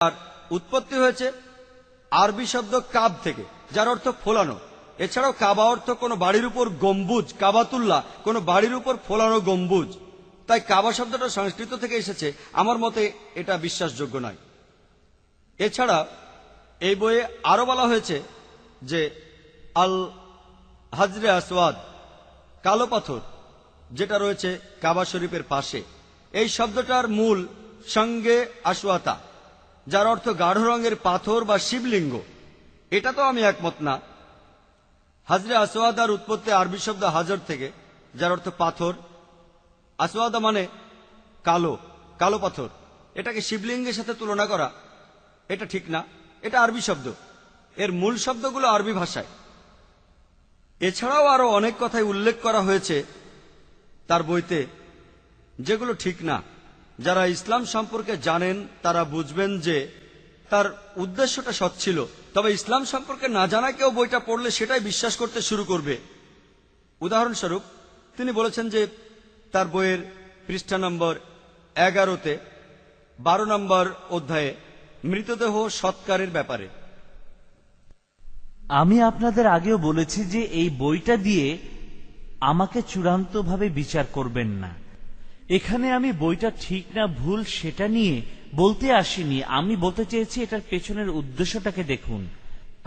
আর উৎপত্তি হয়েছে আরবি শব্দ কাব থেকে, যার অর্থ ফোলানো। এছাড়াও কাবা অর্থ কোনো বাড়ির উপর গম্বুজ, কাবাতুল্লাহ কোনো বাড়ির উপর ফোলানো গম্বুজ। তাই কাবা শব্দটা সংস্কৃত থেকে এসেছে। আমার মতে এটা বিশ্বাসযোগ্য নয়। এছাড়া এই বইয়ে আরো বলা হয়েছে যে আল হাজরে আসওয়াদ, কালো পাথর, যেটা রয়েছে কাবা শরীফের পাশে, এই শব্দটার মূল সঙ্গে আসওয়াতা, যার অর্থ গাঢ় রঙের পাথর বা শিবলিঙ্গ। এটা তো আমি একমত না। হাজরে আসওয়াদার উৎপত্তি আরবি শব্দ হাজর থেকে, যার অর্থ পাথর। আসওয়াদা মানে কালো, কালো পাথর। এটাকে শিবলিঙ্গের সাথে তুলনা করা এটা ঠিক না। এটা আরবি শব্দ, এর মূল শব্দগুলো আরবি ভাষায়। এছাড়াও আরো অনেক কথাই উল্লেখ করা হয়েছে তার বইতে, যেগুলো ঠিক না। যারা ইসলাম সম্পর্কে জানেন তারা বুঝবেন যে তার উদ্দেশ্যটা সৎ ছিল, তবে ইসলাম সম্পর্কে না জানা কেউ বইটা পড়লে সেটাই বিশ্বাস করতে শুরু করবে। উদাহরণস্বরূপ তিনি বলেছেন যে তার বইয়ের পৃষ্ঠা নম্বর 11-তে 12 নম্বর অধ্যায়ে মৃতদেহ সৎকারের ব্যাপারে। আমি আপনাদের আগেও বলেছি যে এই বইটা দিয়ে আমাকে চূড়ান্তভাবে বিচার করবেন না। এখানে আমি বইটা ঠিক না ভুল সেটা নিয়ে বলতে আসিনি। আমি বলতে চেয়েছি এটার পেছনের উদ্দেশ্যটাকে দেখুন।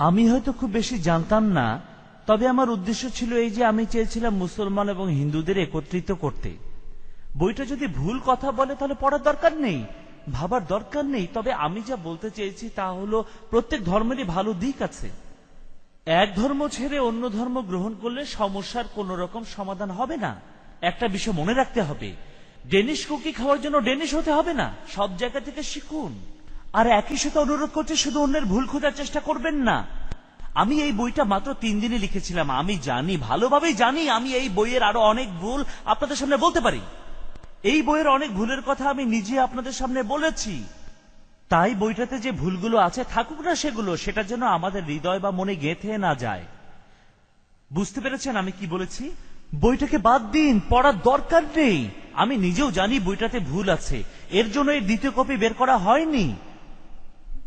আমি হয়তো খুব বেশি জানতাম না, তবে আমার উদ্দেশ্য ছিল এই যে আমি চেয়েছিলাম মুসলমান এবং হিন্দুদের একত্রিত করতে। বইটা যদি ভুল কথা বলে তাহলে পড়ার দরকার নেই, ভাবার দরকার নেই। তবে আমি যা বলতে চেয়েছি তা হলো প্রত্যেক ধর্মেরই ভালো দিক আছে। এক ধর্ম ছেড়ে অন্য ধর্ম গ্রহণ করলে সমস্যার কোন রকম সমাধান হবে না। একটা বিষয় মনে রাখতে হবে, ডেনিশ কুকি খাওয়ার জন্য ডেনিশ হতে হবে না। সব জায়গা থেকে শিখুন। আর একই সাথে অনুরোধ করতে শুধু অন্যের ভুল খোঁজার চেষ্টা করবেন না। আমি এই বইটা মাত্র 3 দিনে লিখেছিলাম। আমি জানি, ভালোভাবেই জানি, আমি এই বইয়ের আরো অনেক ভুল আপনাদের সামনে বলতে পারি। এই বইয়ের অনেক ভুলের কথা আমি নিজে আপনাদের সামনে বলেছি। তাই বইটাতে যে ভুলগুলো আছে থাকুক না সেগুলো, সেটার জন্য আমাদের হৃদয় বা মনে গেঁথে না যায়। বুঝতে পেরেছেন আমি কি বলেছি? বইটাকে বাদ দিন, পড়ার দরকার নেই। আমি নিজেও জানি বইটাতে ভুল আছে, এর জন্য এর দ্বিতীয় কপি বের করা হয়নি।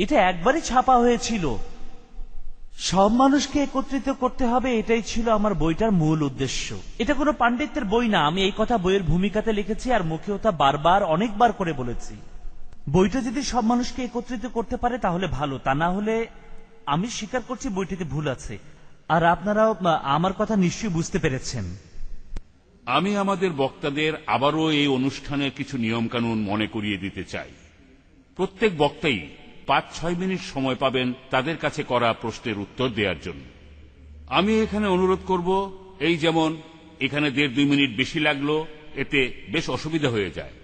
এটা একবারই ছাপা হয়েছিল। সব মানুষকে একত্রিত করতে হবে, এটাই ছিল আমার বইটার মূল উদ্দেশ্য। এটা কোনো পাণ্ডিত্যের বই না। আমি এই কথা বইয়ের ভূমিকাতে লিখেছি আর মুখেও তা বারবার অনেকবার করে বলেছি। বইটা যদি সব মানুষকে একত্রিত করতে পারে তাহলে ভালো, তা না হলে আমি স্বীকার করছি বইটিতে ভুল আছে। আর আপনারাও আমার কথা নিশ্চয়ই বুঝতে পেরেছেন। আমি আমাদের বক্তাদের আবারও এই অনুষ্ঠানের কিছু নিয়মকানুন মনে করিয়ে দিতে চাই। প্রত্যেক বক্তাই 5-6 মিনিট সময় পাবেন তাদের কাছে করা প্রশ্নের উত্তর দেওয়ার জন্য। আমি এখানে অনুরোধ করব, এই যেমন এখানে 1.5-2 মিনিট বেশি লাগলো, এতে বেশ অসুবিধা হয়ে যায়।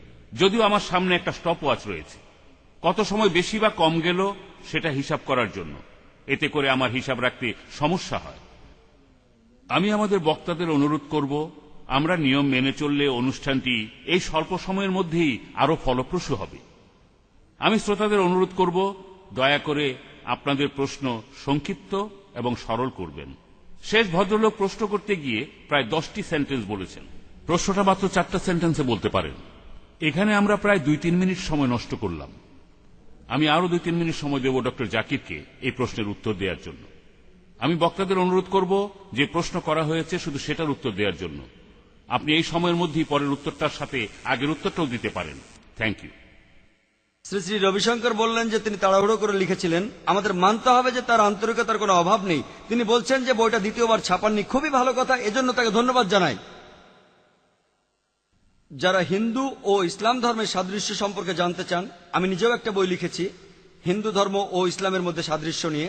যদিও আমার সামনে একটা স্টপ ওয়াচ রয়েছে, কত সময় বেশি বা কম গেল সেটা হিসাব করার জন্য। এতে করে আমার হিসাব রাখতে সমস্যা হয়। আমি আমাদের বক্তাদের অনুরোধ করব, আমরা নিয়ম মেনে চললে অনুষ্ঠানটি এই স্বল্প সময়ের মধ্যেই আরো ফলপ্রসূ হবে। আমি শ্রোতাদের অনুরোধ করব, দয়া করে আপনাদের প্রশ্ন সংক্ষিপ্ত এবং সরল করবেন। শেষ ভদ্রলোক প্রশ্ন করতে গিয়ে প্রায় 10টি সেন্টেন্স বলেছেন। প্রশ্নটা মাত্র 4টা সেন্টেন্সে বলতে পারেন। এখানে আমরা প্রায় 2-3 মিনিট সময় নষ্ট করলাম। আমি আরো 2-3 মিনিট সময় দেব ডক্টর জাকিরকে এই প্রশ্নের উত্তর দেওয়ার জন্য। আমি বক্তাদের অনুরোধ করব যে প্রশ্ন করা হয়েছে শুধু সেটার উত্তর দেওয়ার জন্য। আপনি এই সময়ের মধ্যেই পরের উত্তরটার সাথে আগের উত্তরটাও দিতে পারেন। Thank you. শ্রী শ্রী রবিশঙ্কর বললেন যে তিনি তাড়াহুড়ো করে লিখেছিলেন। আমাদের মানতে হবে যে তার আন্তরিকতার কোনো অভাব নেই। তিনি বলছেন যে বইটা দ্বিতীয়বার ছাপাননি, খুবই ভালো কথা, এজন্য তাকে ধন্যবাদ জানাই। যারা হিন্দু ও ইসলাম ধর্মের সাদৃশ্য সম্পর্কে জানতে চান, আমি নিজেও একটা বই লিখেছি হিন্দু ধর্ম ও ইসলামের মধ্যে সাদৃশ্য নিয়ে।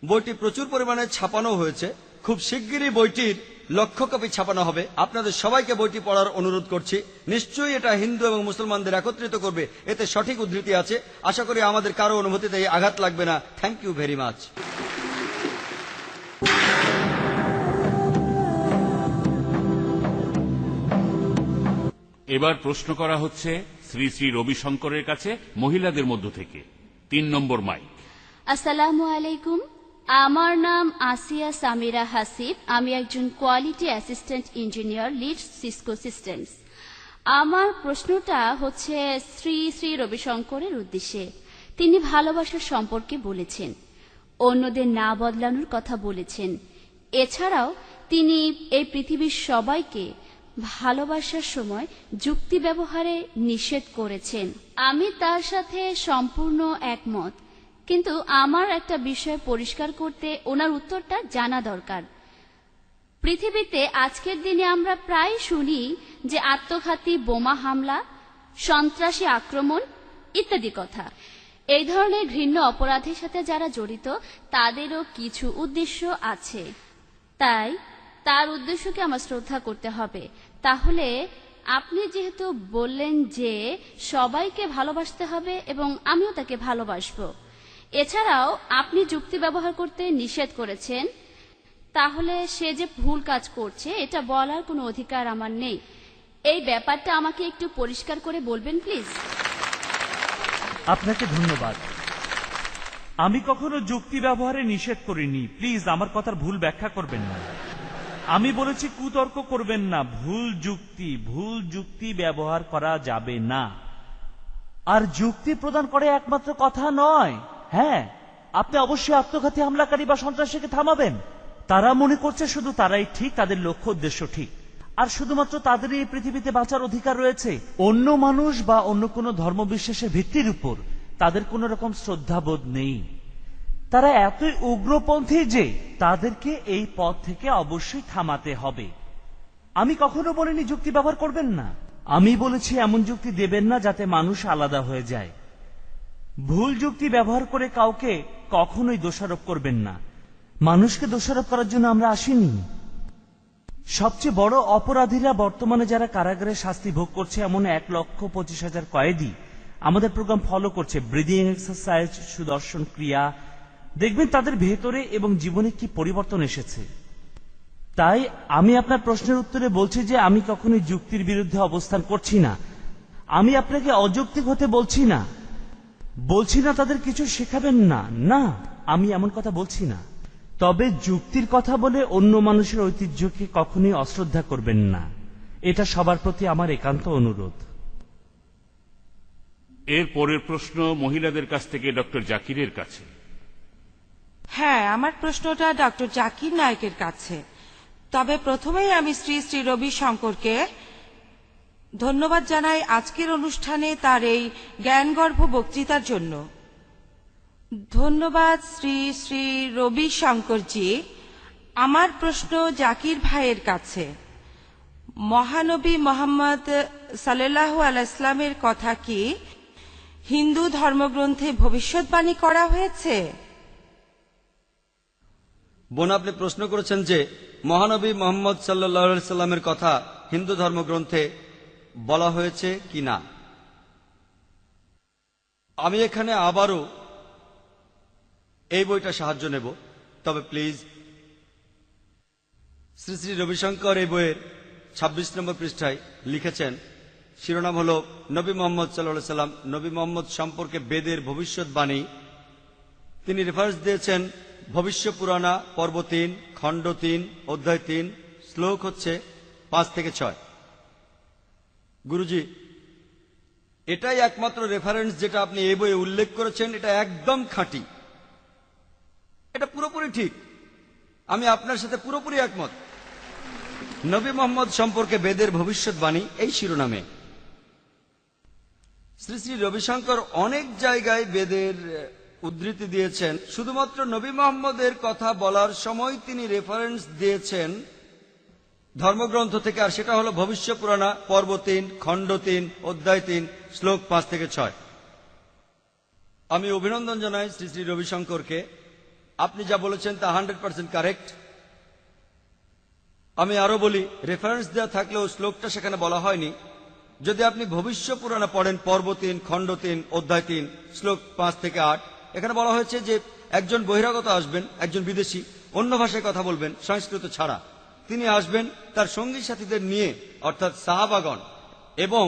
বইটি প্রচুর পরিমাণে ছাপানো হয়েছে। খুব শিগগিরই বইটির 1,00,000 কপি ছাপানো হবে। আপনাদের সবাইকে বইটি পড়ার অনুরোধ করছি। নিশ্চয়ই এটা হিন্দু এবং মুসলমানদের একত্রিত করবে। এতে সঠিক উদ্ধৃতি আছে। আশা করি আমাদের কারো অনুভূতিতে আঘাত লাগবে না। Thank you very much. এবার প্রশ্ন করা হচ্ছে শ্রী শ্রী রবিশঙ্করের কাছে মহিলাদের মধ্য থেকে। 3 নম্বর মাইক। আসসালামু আলাইকুম। আমার নাম আসিয়া সামিরা হাসিব। আমি একজন quality assistant engineer, lead Cisco systems. আমার প্রশ্নটা হচ্ছে শ্রী শ্রী রবিশঙ্করের উদ্দেশ্যে। তিনি ভালোবাসার সম্পর্কে বলেছেন, অন্যদের না বদলানোর কথা বলেছেন। এছাড়াও তিনি এই পৃথিবীর সবাইকে ভালোবাসার সময় যুক্তি ব্যবহারে নিষেধ করেছেন। আমি তার সাথে সম্পূর্ণ একমত, কিন্তু আমার একটা বিষয় পরিষ্কার করতে ওনার উত্তরটা জানা দরকার। পৃথিবীতে আজকের দিনে আমরা প্রায় শুনি যে আত্মঘাতী বোমা হামলা, সন্ত্রাসী আক্রমণ ইত্যাদি কথা। এই ধরনের ঘৃণ্য অপরাধের সাথে যারা জড়িত তাদেরও কিছু উদ্দেশ্য আছে, তাই তার উদ্দেশ্যকে আমার শ্রদ্ধা করতে হবে। তাহলে আপনি যেহেতু বললেন যে সবাইকে ভালোবাসতে হবে এবং আমিও তাকে ভালোবাসবো, এছাড়াও আপনি যুক্তি ব্যবহার করতে নিষেধ করেছেন, তাহলে সে যে ভুল কাজ করছে এটা বলার কোনো অধিকার আমার নেই। এই ব্যাপারটা আমাকে একটু পরিষ্কার করে বলবেন প্লিজ। আপনাকে ধন্যবাদ। আমি কখনো যুক্তি ব্যবহারে নিষেধ করিনি, প্লিজ আমার কথার ভুল ব্যাখ্যা করবেন না। আমি বলেছি কুতর্ক করবেন না, ভুল যুক্তি ব্যবহার করা যাবে না। আর যুক্তি প্রদান করে একমাত্র কথা নয়, হ্যাঁ, আপনি অবশ্যই আত্মঘাতী হামলাকারী বা সন্ত্রাসীকে থামাবেন। তারা মনে করছে শুধু তারাই ঠিক, তাদের লক্ষ্য উদ্দেশ্য ঠিক, আর শুধুমাত্র তাদেরই এই পৃথিবীতে বাঁচার অধিকার রয়েছে। অন্য মানুষ বা অন্য কোনো ধর্মবিশ্বাসের ভিত্তির উপর তাদের কোন রকম শ্রদ্ধাবোধ নেই। তারা এতই উগ্রপন্থী যে তাদেরকে এই পথ থেকে অবশ্যই থামাতে হবে। আমি কখনো বলিনি যুক্তি ব্যবহার করবেন না, আমি বলেছি এমন যুক্তি দেবেন না যাতে মানুষ আলাদা হয়ে যায়। ভুল যুক্তি ব্যবহার করে কাউকে কখনোই দোষারোপ করবেন না। মানুষকে দোষারোপ করার জন্য আমরা আসিনি। সবচেয়ে বড় অপরাধীরা বর্তমানে যারা কারাগারে শাস্তি ভোগ করছে, এমন 1,25,000 কয়েদি আমাদের প্রোগ্রাম ফলো করছে, ব্রিদিং এক্সারসাইজ, সুদর্শন ক্রিয়া। দেখবেন তাদের ভেতরে এবং জীবনে কি পরিবর্তন এসেছে। তাই আমি আপনার প্রশ্নের উত্তরে বলছি যে আমি কখনোই যুক্তির বিরুদ্ধে অবস্থান করছি না। আমি আপনাকে অযৌক্তিক হতে বলছি না, তাদের কিছু শেখাবেন না, না, আমি এমন কথা বলছি না। তবে যুক্তির কথা বলে অন্য মানুষের ঐতিহ্যকে কখনোই অশ্রদ্ধা করবেন না, এটা সবার প্রতি আমার একান্ত অনুরোধ। এর পরের প্রশ্ন মহিলাদের কাছ থেকে ডক্টর জাকিরের কাছে। হ্যাঁ, আমার প্রশ্নটা ডক্টর জাকির নায়েকের কাছে। তবে প্রথমেই আমি শ্রী শ্রী রবি শঙ্করকে ধন্যবাদ জানাই আজকের অনুষ্ঠানে তার এই জ্ঞানগর্ভ বক্তৃতার জন্য। ধন্যবাদ শ্রী শ্রী রবি শঙ্করজি। আমার প্রশ্ন জাকির ভাইয়ের কাছে। মহানবী মোহাম্মদ সাল্লাল্লাহু আলাইহি ওয়াসাল্লামের কথা কি হিন্দু ধর্মগ্রন্থে ভবিষ্যৎবাণী করা হয়েছে? বোন, আপনি প্রশ্ন করেছেন যে মহানবী মোহাম্মদ সাল্লাল্লাহু আলাইহি সাল্লামের কথা হিন্দু ধর্মগ্রন্থে বলা হয়েছে কি না। আমি এখানে আবারও এই বইটা সাহায্য নেব, তবে প্লিজ শ্রী শ্রী রবিশঙ্কর এই বইয়ের 26 নম্বর পৃষ্ঠায় লিখেছেন, শিরোনাম হল নবী মোহাম্মদ সাল্লাল্লাহু আলাইহি সাল্লাম, নবী মোহাম্মদ সম্পর্কে বেদের ভবিষ্যৎবাণী। তিনি রেফারেন্স দিয়েছেন ভবিষ্য পুরাণা পর্ব 3, খণ্ড 3, অধ্যায় 3, শ্লোক হচ্ছে 5 থেকে 6। গুরুজি, এটাই একমাত্র রেফারেন্স যেটা আপনি এই বইয়ে উল্লেখ করেছেন, এটা একদম খাঁটি, এটা পুরোপুরি ঠিক। আমি আপনার সাথে পুরোপুরি একমত। নবী মোহাম্মদ সম্পর্কে বেদের ভবিষ্যৎবাণী এই শিরোনামে। শ্রী শ্রী রবিশঙ্কর অনেক জায়গায় বেদের উদ্ধৃতি দিয়েছেন, শুধুমাত্র নবী মোহাম্মদের কথা বলার সময় তিনি রেফারেন্স দিয়েছেন ধর্মগ্রন্থ থেকে, আর সেটা হলো ভবিষ্য পুরাণা পর্ব 3, খণ্ড 3, অধ্যায় 3, শ্লোক 5 থেকে 6। আমি অভিনন্দন জানাই শ্রী শ্রী রবিশঙ্করকে। আপনি যা বলেছেন তা 100% কারেক্ট। আমি আরো বলি, রেফারেন্স দেওয়া থাকলেও শ্লোকটা সেখানে বলা হয়নি। যদি আপনি ভবিষ্য পুরাণা পড়েন পর্ব 3, খণ্ড 3, অধ্যায় 3, শ্লোক 5 থেকে 8, এখানে বলা হয়েছে যে একজন বহিরাগত আসবেন, একজন বিদেশি, অন্য ভাষায় কথা বলবেন সংস্কৃত ছাড়া। তিনি আসবেন তার সঙ্গী সাথীদের নিয়ে, অর্থাৎ সাহাবাগণ, এবং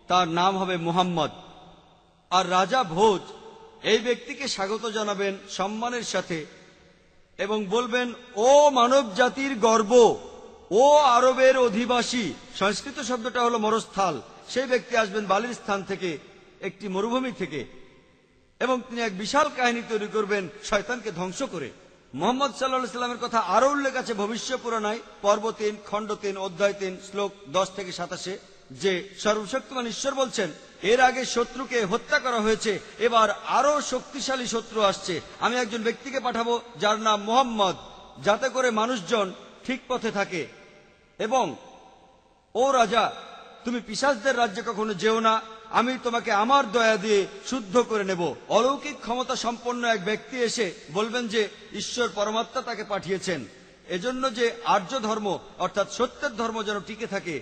তার নাম হবে মুহাম্মদ। আর রাজা ভোজ এই ব্যক্তিকে স্বাগত জানাবেন সম্মানের সাথে এবং বলবেন, ও মানব জাতির গর্ব, ও আরবের অধিবাসী। সংস্কৃত শব্দটা হলো মরস্থল। সেই ব্যক্তি আসবেন বালির স্থান থেকে, একটি মরুভূমি থেকে, এবং তিনি এক বিশাল কাহিনী তৈরি করবেন শয়তানকে ধ্বংস করে। মোহাম্মদ সাল্লাল্লাহু সাল্লামের কথা আরো উল্লেখ আছে ভবিষ্য পুরাণায় পর্ব 3 খণ্ড 3 অধ্যায় 3 শ্লোক 10 থেকে 27 যে সর্বশক্তিমান ঈশ্বর বলছেন, এর আগে শত্রুকে হত্যা করা হয়েছে, এবার আরো শক্তিশালী শত্রু আসছে। আমি একজন ব্যক্তিকে পাঠাবো যার নাম মোহাম্মদ, যাতে করে মানুষজন ঠিক পথে থাকে। এবং ও রাজা, তুমি পিশাচদের রাজ্যে কখনো যেও না, আমি তোমাকে আমার দয়া দিয়ে শুদ্ধ করে নেব। অলৌকিক ক্ষমতা সম্পন্ন এক ব্যক্তি এসে বলবেন যে ঈশ্বর পরমাত্মা তাকে পাঠিয়েছেন, এজন্য যে আর্য ধর্ম অর্থাৎ সত্যের ধর্ম যেন টিকে থাকে।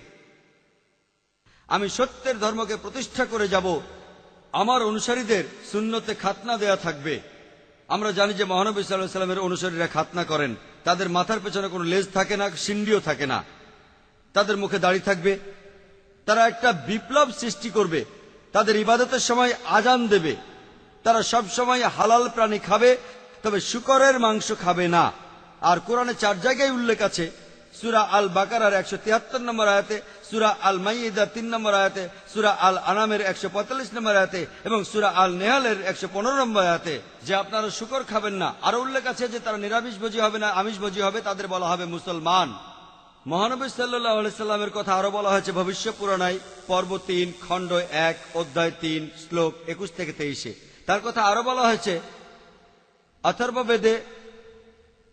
আমি সত্যের ধর্মকে প্রতিষ্ঠা করে যাব। আমার অনুসারীদের সুন্নতে খাতনা দেয়া থাকবে। আমরা জানি যে মহানবী সাল্লাল্লাহু আলাইহি ওয়াসাল্লামের অনুসারীরা খাতনা করেন, তাদের মাথার পেছনে কোনো লেজ থাকে না, সিন্ডিও থাকে না, তাদের মুখে দাড়ি থাকবে। তারা একটা বিপ্লব সৃষ্টি করবে, তাদের ইবাদতের সময় আজান দেবে। তারা সব সময় হালাল প্রাণী খাবে, তবে শূকরের মাংস খাবে না। আর কোরআনে 4 জায়গায় উল্লেখ আছে, সূরা আল বাকারার 173 নম্বর আয়াতে, সূরা আল মাইদার 3 নম্বর আয়াতে, সূরা আল আনামের 145 নম্বর আয়াতে এবং সূরা আল নেহালের 115 নম্বর আয়াতে যে আপনারা শূকর খাবেন না। আরো উল্লেখ আছে যে তারা নিরামিষভোজী হবে না, আমিষভোজী হবে, তাদের বলা হবে মুসলমান। মহানবী সাল্লাল্লাহু আলাইহি সাল্লামের কথা আরো বলা হয়েছে ভবিষ্য পুরাণায় পর্ব 3 খণ্ড 1 অধ্যায় 3 শ্লোক 21 থেকে 23। তার কথা আরো বলা হয়েছে অথর্ববেদে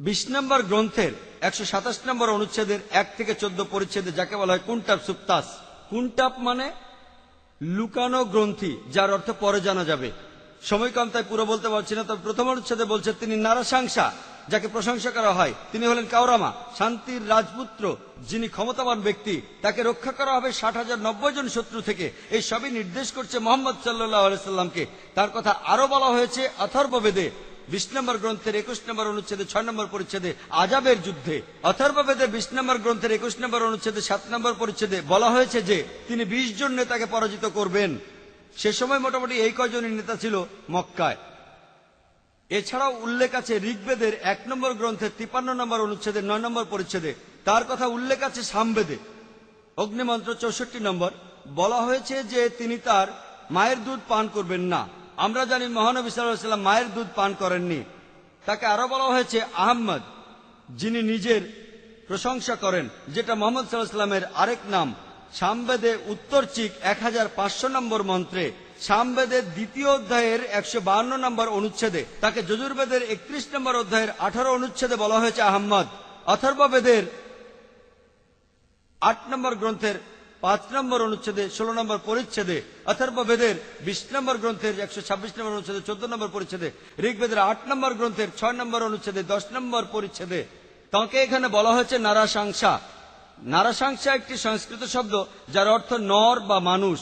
20 নম্বর গ্রন্থের 127 নম্বর অনুচ্ছেদের 1 থেকে 14 পরিচ্ছেদে, যাকে বলা হয় কুনটাপ সুপ্তাস। কুনটাপ মানে লুকানো গ্রন্থি, যার অর্থ পরে জানা যাবে। সময় কম তাই পুরো বলতে পারছি না, তবে প্রথম অনুচ্ছেদে বলছে তিনি নারাশংসা, যাকে প্রশংসা করা হয়, তিনি হলেন কাউরামা, শান্তির রাজপুত্র, যিনি ক্ষমতাবান ব্যক্তি। তাকে রক্ষা করা হবে 60,090 জন শত্রু থেকে। এই সবই নির্দেশ করছে মোহাম্মদ সাল্লাল্লাহু আলাইহি সাল্লামকে। তার কথা আরো বলা হয়েছে অথর্ববেদে 20 নম্বর গ্রন্থের 21 নম্বর অনুচ্ছেদে 6 নম্বর পরিচ্ছেদে আজাবের যুদ্ধে। অথর্ববেদে 20 নম্বর গ্রন্থের 21 নম্বর অনুচ্ছেদে 7 নম্বর পরিচ্ছেদে বলা হয়েছে যে তিনি 20 জন নেতাকে পরাজিত করবেন। সে সময় মোটামুটি এই কয়জনই নেতা ছিল মক্কায়। এছাড়াও উল্লেখ আছে ঋগ্বেদের 1 নম্বর গ্রন্থের 53 নম্বর অনুচ্ছেদের 9 নম্বর পরিচ্ছেদে। তার কথা উল্লেখ আছে সামবেদে অগ্নিমন্ত্র 64 নম্বর বলা হয়েছে যে তিনি তার মায়ের দুধ পান করবেন না। আমরা জানি মহানবী সাল্লাল্লাহু আলাইহি ওয়াসাল্লাম মায়ের দুধ পান করেননি। তাকে আরো বলা হয়েছে আহমদ, যিনি নিজের প্রশংসা করেন, যেটা মোহাম্মদ সাল্লাল্লাহু আলাইহি ওয়াসাল্লামের আরেক নাম। সামবেদে উত্তর চিক 1500 নম্বর মন্ত্রে, সামবেদের 2য় অধ্যায়ের 152 নম্বর অনুচ্ছেদে, তাকে যজুর্বেদের 31 নম্বর অধ্যায়ের 18 অনুচ্ছেদে বলা হয়েছে আহমদ। অথর্ববেদের 8 নম্বর গ্রন্থের 5 নম্বর অনুচ্ছেদে 16 নম্বর পরিচ্ছেদে, অথর্ববেদের 20 নম্বর গ্রন্থের 126 নম্বর অনুচ্ছেদে 14 নম্বর পরিচ্ছেদে, ঋগ্বেদের 8 নম্বর গ্রন্থের 6 নম্বর অনুচ্ছেদে 10 নম্বর পরিচ্ছেদে তাকে এখানে বলা হয়েছে নারাশংসা। নারাশংসা একটি সংস্কৃত শব্দ যার অর্থ নর বা মানুষ।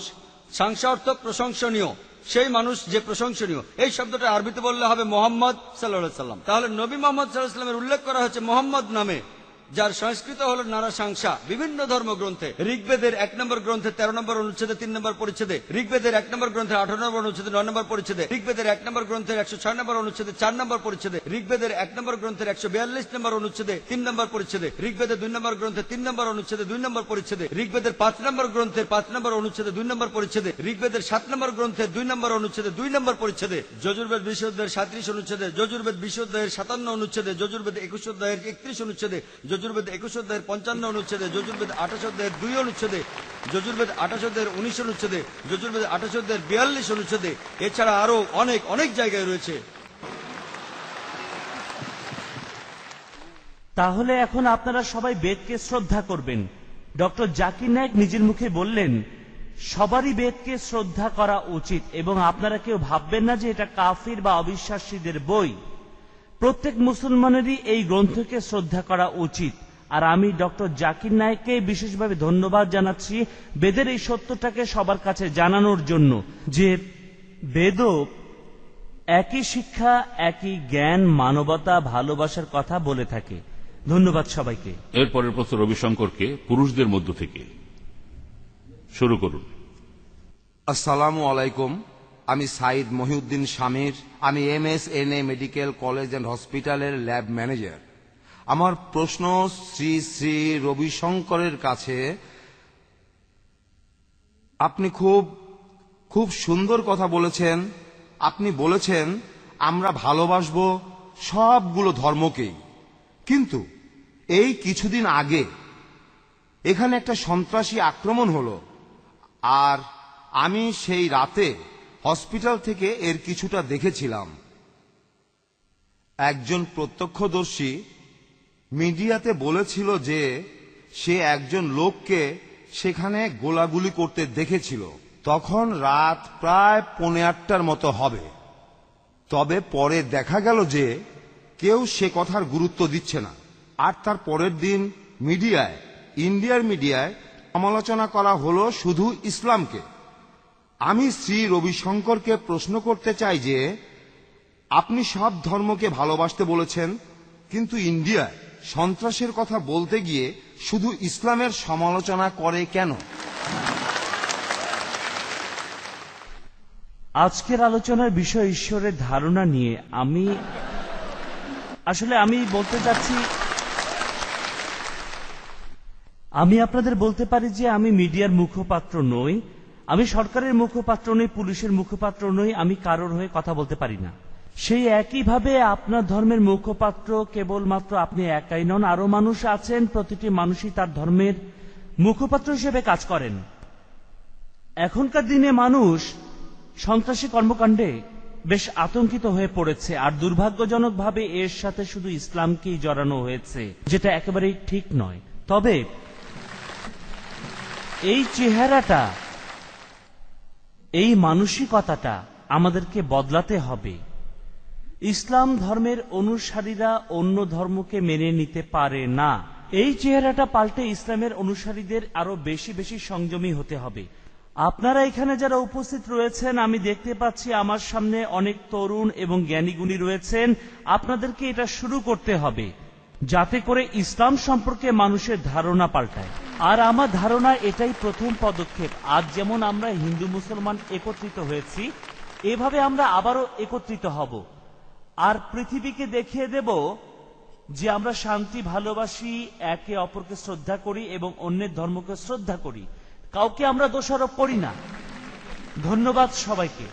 সংসা অর্থ প্রশংসনীয়, সেই মানুষ যে প্রশংসনীয়। এই শব্দটা আরবিতে বললে হবে মোহাম্মদ সাল্লাল্লাহু আলাইহি সাল্লাম। তাহলে নবী মোহাম্মদ সাল্লাল্লাহু আলাইহি সাল্লামের উল্লেখ করা হয়েছে মোহাম্মদ নামে, যার সংস্কৃত হল নারাশংসা। বিভিন্ন ধর্মগ্রন্থে ঋগ্বেদের 1 নম্বর গ্রন্থের 13 নম্বর অনুচ্ছেদে 3 নম্বর পরিচ্ছেদে, ঋগ্বেদের 1 নম্বর গ্রন্থের 18 নম্বর অনুচ্ছেদে 9 নম্বর পরিচ্ছেদে, ঋগ্বেদের 1 নম্বর গ্রন্থের 106 নম্বর অনুচ্ছেদে 4 নম্বর পরিচ্ছেদে, ঋগ্বেদের 1 নম্বর গ্রন্থের 142 নম্বর অনুচ্ছেদে 3 নম্বর পরিচ্ছেদে, ঋগ্বেদের 2 নম্বর গ্রন্থের 3 নম্বর অনুচ্ছেদে 2 নম্বর পরিচ্ছেদে, ঋগ্বেদের 5 নম্বর গ্রন্থের 5 নম্বর অনুচ্ছেদে 2 নম্বর পরিচ্ছেদে, ঋগ্বেদের 7 নম্বর গ্রন্থের 2 নম্বর অনুচ্ছেদে 2 নম্বর পরিচ্ছেদে, যজুর্বেদ 20 অধ্যায়ের 37 অনুচ্ছেদে, যজুর্বেদ 20 অধ্যায়ের 57 অনুচ্ছেদে, যজুর্বেদ 21 অধ্যায়ের 31 অনুচ্ছেদে, যজুর্বেদ 21 অধ্যায়ের 55 অনুচ্ছেদে, যজুর্বেদ 28 অধ্যায়ের 2 অনুচ্ছেদে, যজুর্বেদ 28 অধ্যায়ের 19 অনুচ্ছেদে, যজুর্বেদ 28 অধ্যায়ের 42 অনুচ্ছেদে। এছাড়া আরো অনেক অনেক জায়গায় রয়েছে। তাহলে এখন আপনারা সবাই বেদকে শ্রদ্ধা করবেন। ডক্টর জাকির নায়েক নিজের মুখে বললেন সবারই বেদকে শ্রদ্ধা করা উচিত, এবং আপনারা কেউ ভাববেন না যে এটা কাফির বা অবিশ্বাসীদের বই। প্রত্যেক মুসলমানেরই এই গ্রন্থকে শ্রদ্ধা করা উচিত। আর আমি ডক্টর জাকির নায়েককে বিশেষভাবে ধন্যবাদ জানাচ্ছি বেদের এই সত্যটাকে সবার কাছে জানানোর জন্য, যে বেদও একই শিক্ষা, একই জ্ঞান, মানবতা, ভালোবাসার কথা বলে থাকে। ধন্যবাদ সবাইকে। এরপরের প্রশ্ন রবিশঙ্করকে, পুরুষদের মধ্য থেকে। শুরু করুন। আসসালামু আলাইকুম। আমি সাইদ মহিউদ্দিন শামির। আমি MSNA মেডিকেল কলেজ অ্যান্ড হসপিটালের ল্যাব ম্যানেজার। আমার প্রশ্ন শ্রী শ্রী রবিশঙ্করের কাছে। আপনি খুব সুন্দর কথা বলেছেন আপনি বলেছেন আমরা ভালোবাসবো সবগুলো ধর্মকেই, কিন্তু এই কিছুদিন আগে এখানে একটা সন্ত্রাসী আক্রমণ হলো, আর আমি সেই রাতে হসপিটাল থেকে এর কিছুটা দেখেছিলাম। একজন প্রত্যক্ষদর্শী মিডিয়াতে বলেছিল যে সে একজন লোককে সেখানে গোলাগুলি করতে দেখেছিল। তখন রাত প্রায় 8:45 মতো হবে। তবে পরে দেখা গেল যে কেউ সে কথার গুরুত্ব দিচ্ছে না। আর তার পরের দিন মিডিয়ায়, ইন্ডিয়ার মিডিয়ায় সমালোচনা করা হলো শুধু ইসলামকে। আমি শ্রী রবিশঙ্করকে প্রশ্ন করতে চাই যে আপনি সব ধর্মকে ভালোবাসতে বলেছেন, কিন্তু ইন্ডিয়ায় সন্ত্রাসের কথা বলতে গিয়ে শুধু ইসলামের সমালোচনা করে কেন? আজকের আলোচনার বিষয় ঈশ্বরের ধারণা নিয়ে আমি বলতে চাচ্ছি, আমি আপনাদের বলতে পারি যে আমি মিডিয়ার মুখপাত্র নই, আমি সরকারের মুখপাত্র নই, পুলিশের মুখপাত্র নই, আমি কারোর হয়ে কথা বলতে পারি না। সেই একইভাবে আপনার ধর্মের মুখপাত্র কেবলমাত্র আপনি একাই নন, আরো মানুষ আছেন, প্রতিটি মানুষই তার ধর্মের মুখপাত্র হিসেবে কাজ করেন। এখনকার দিনে মানুষ সন্ত্রাসী কর্মকাণ্ডে বেশ আতঙ্কিত হয়ে পড়েছে, আর দুর্ভাগ্যজনকভাবে এর সাথে শুধু ইসলামকেই জড়ানো হয়েছে, যেটা একেবারেই ঠিক নয়। তবে এই চেহারাটা, এই মানসিকতাটা আমাদেরকে বদলাতে হবে। ইসলাম ধর্মের অনুসারীরা অন্য ধর্মকে মেনে নিতে পারে না। এই চেহারাটা পাল্টে ইসলামের অনুসারীদের আরো বেশি বেশি সংযমী হতে হবে। আপনারা এখানে যারা উপস্থিত রয়েছেন, আমি দেখতে পাচ্ছি আমার সামনে অনেক তরুণ এবং জ্ঞানীগুণী রয়েছেন। আপনাদেরকে এটা শুরু করতে হবে যাতে করে ইসলাম সম্পর্কে মানুষের ধারণা পাল্টায়। আর আমার ধারণা এটাই প্রথম পদক্ষেপ। আজ যেমন আমরা হিন্দু মুসলমান একত্রিত হয়েছি, এভাবে আমরা আবারও একত্রিত হব আর পৃথিবীকে দেখিয়ে দেব যে আমরা শান্তি ভালোবাসি, একে অপরকে শ্রদ্ধা করি এবং অন্যের ধর্মকে শ্রদ্ধা করি, কাউকে আমরা দোষারোপ করি না। ধন্যবাদ সবাইকে।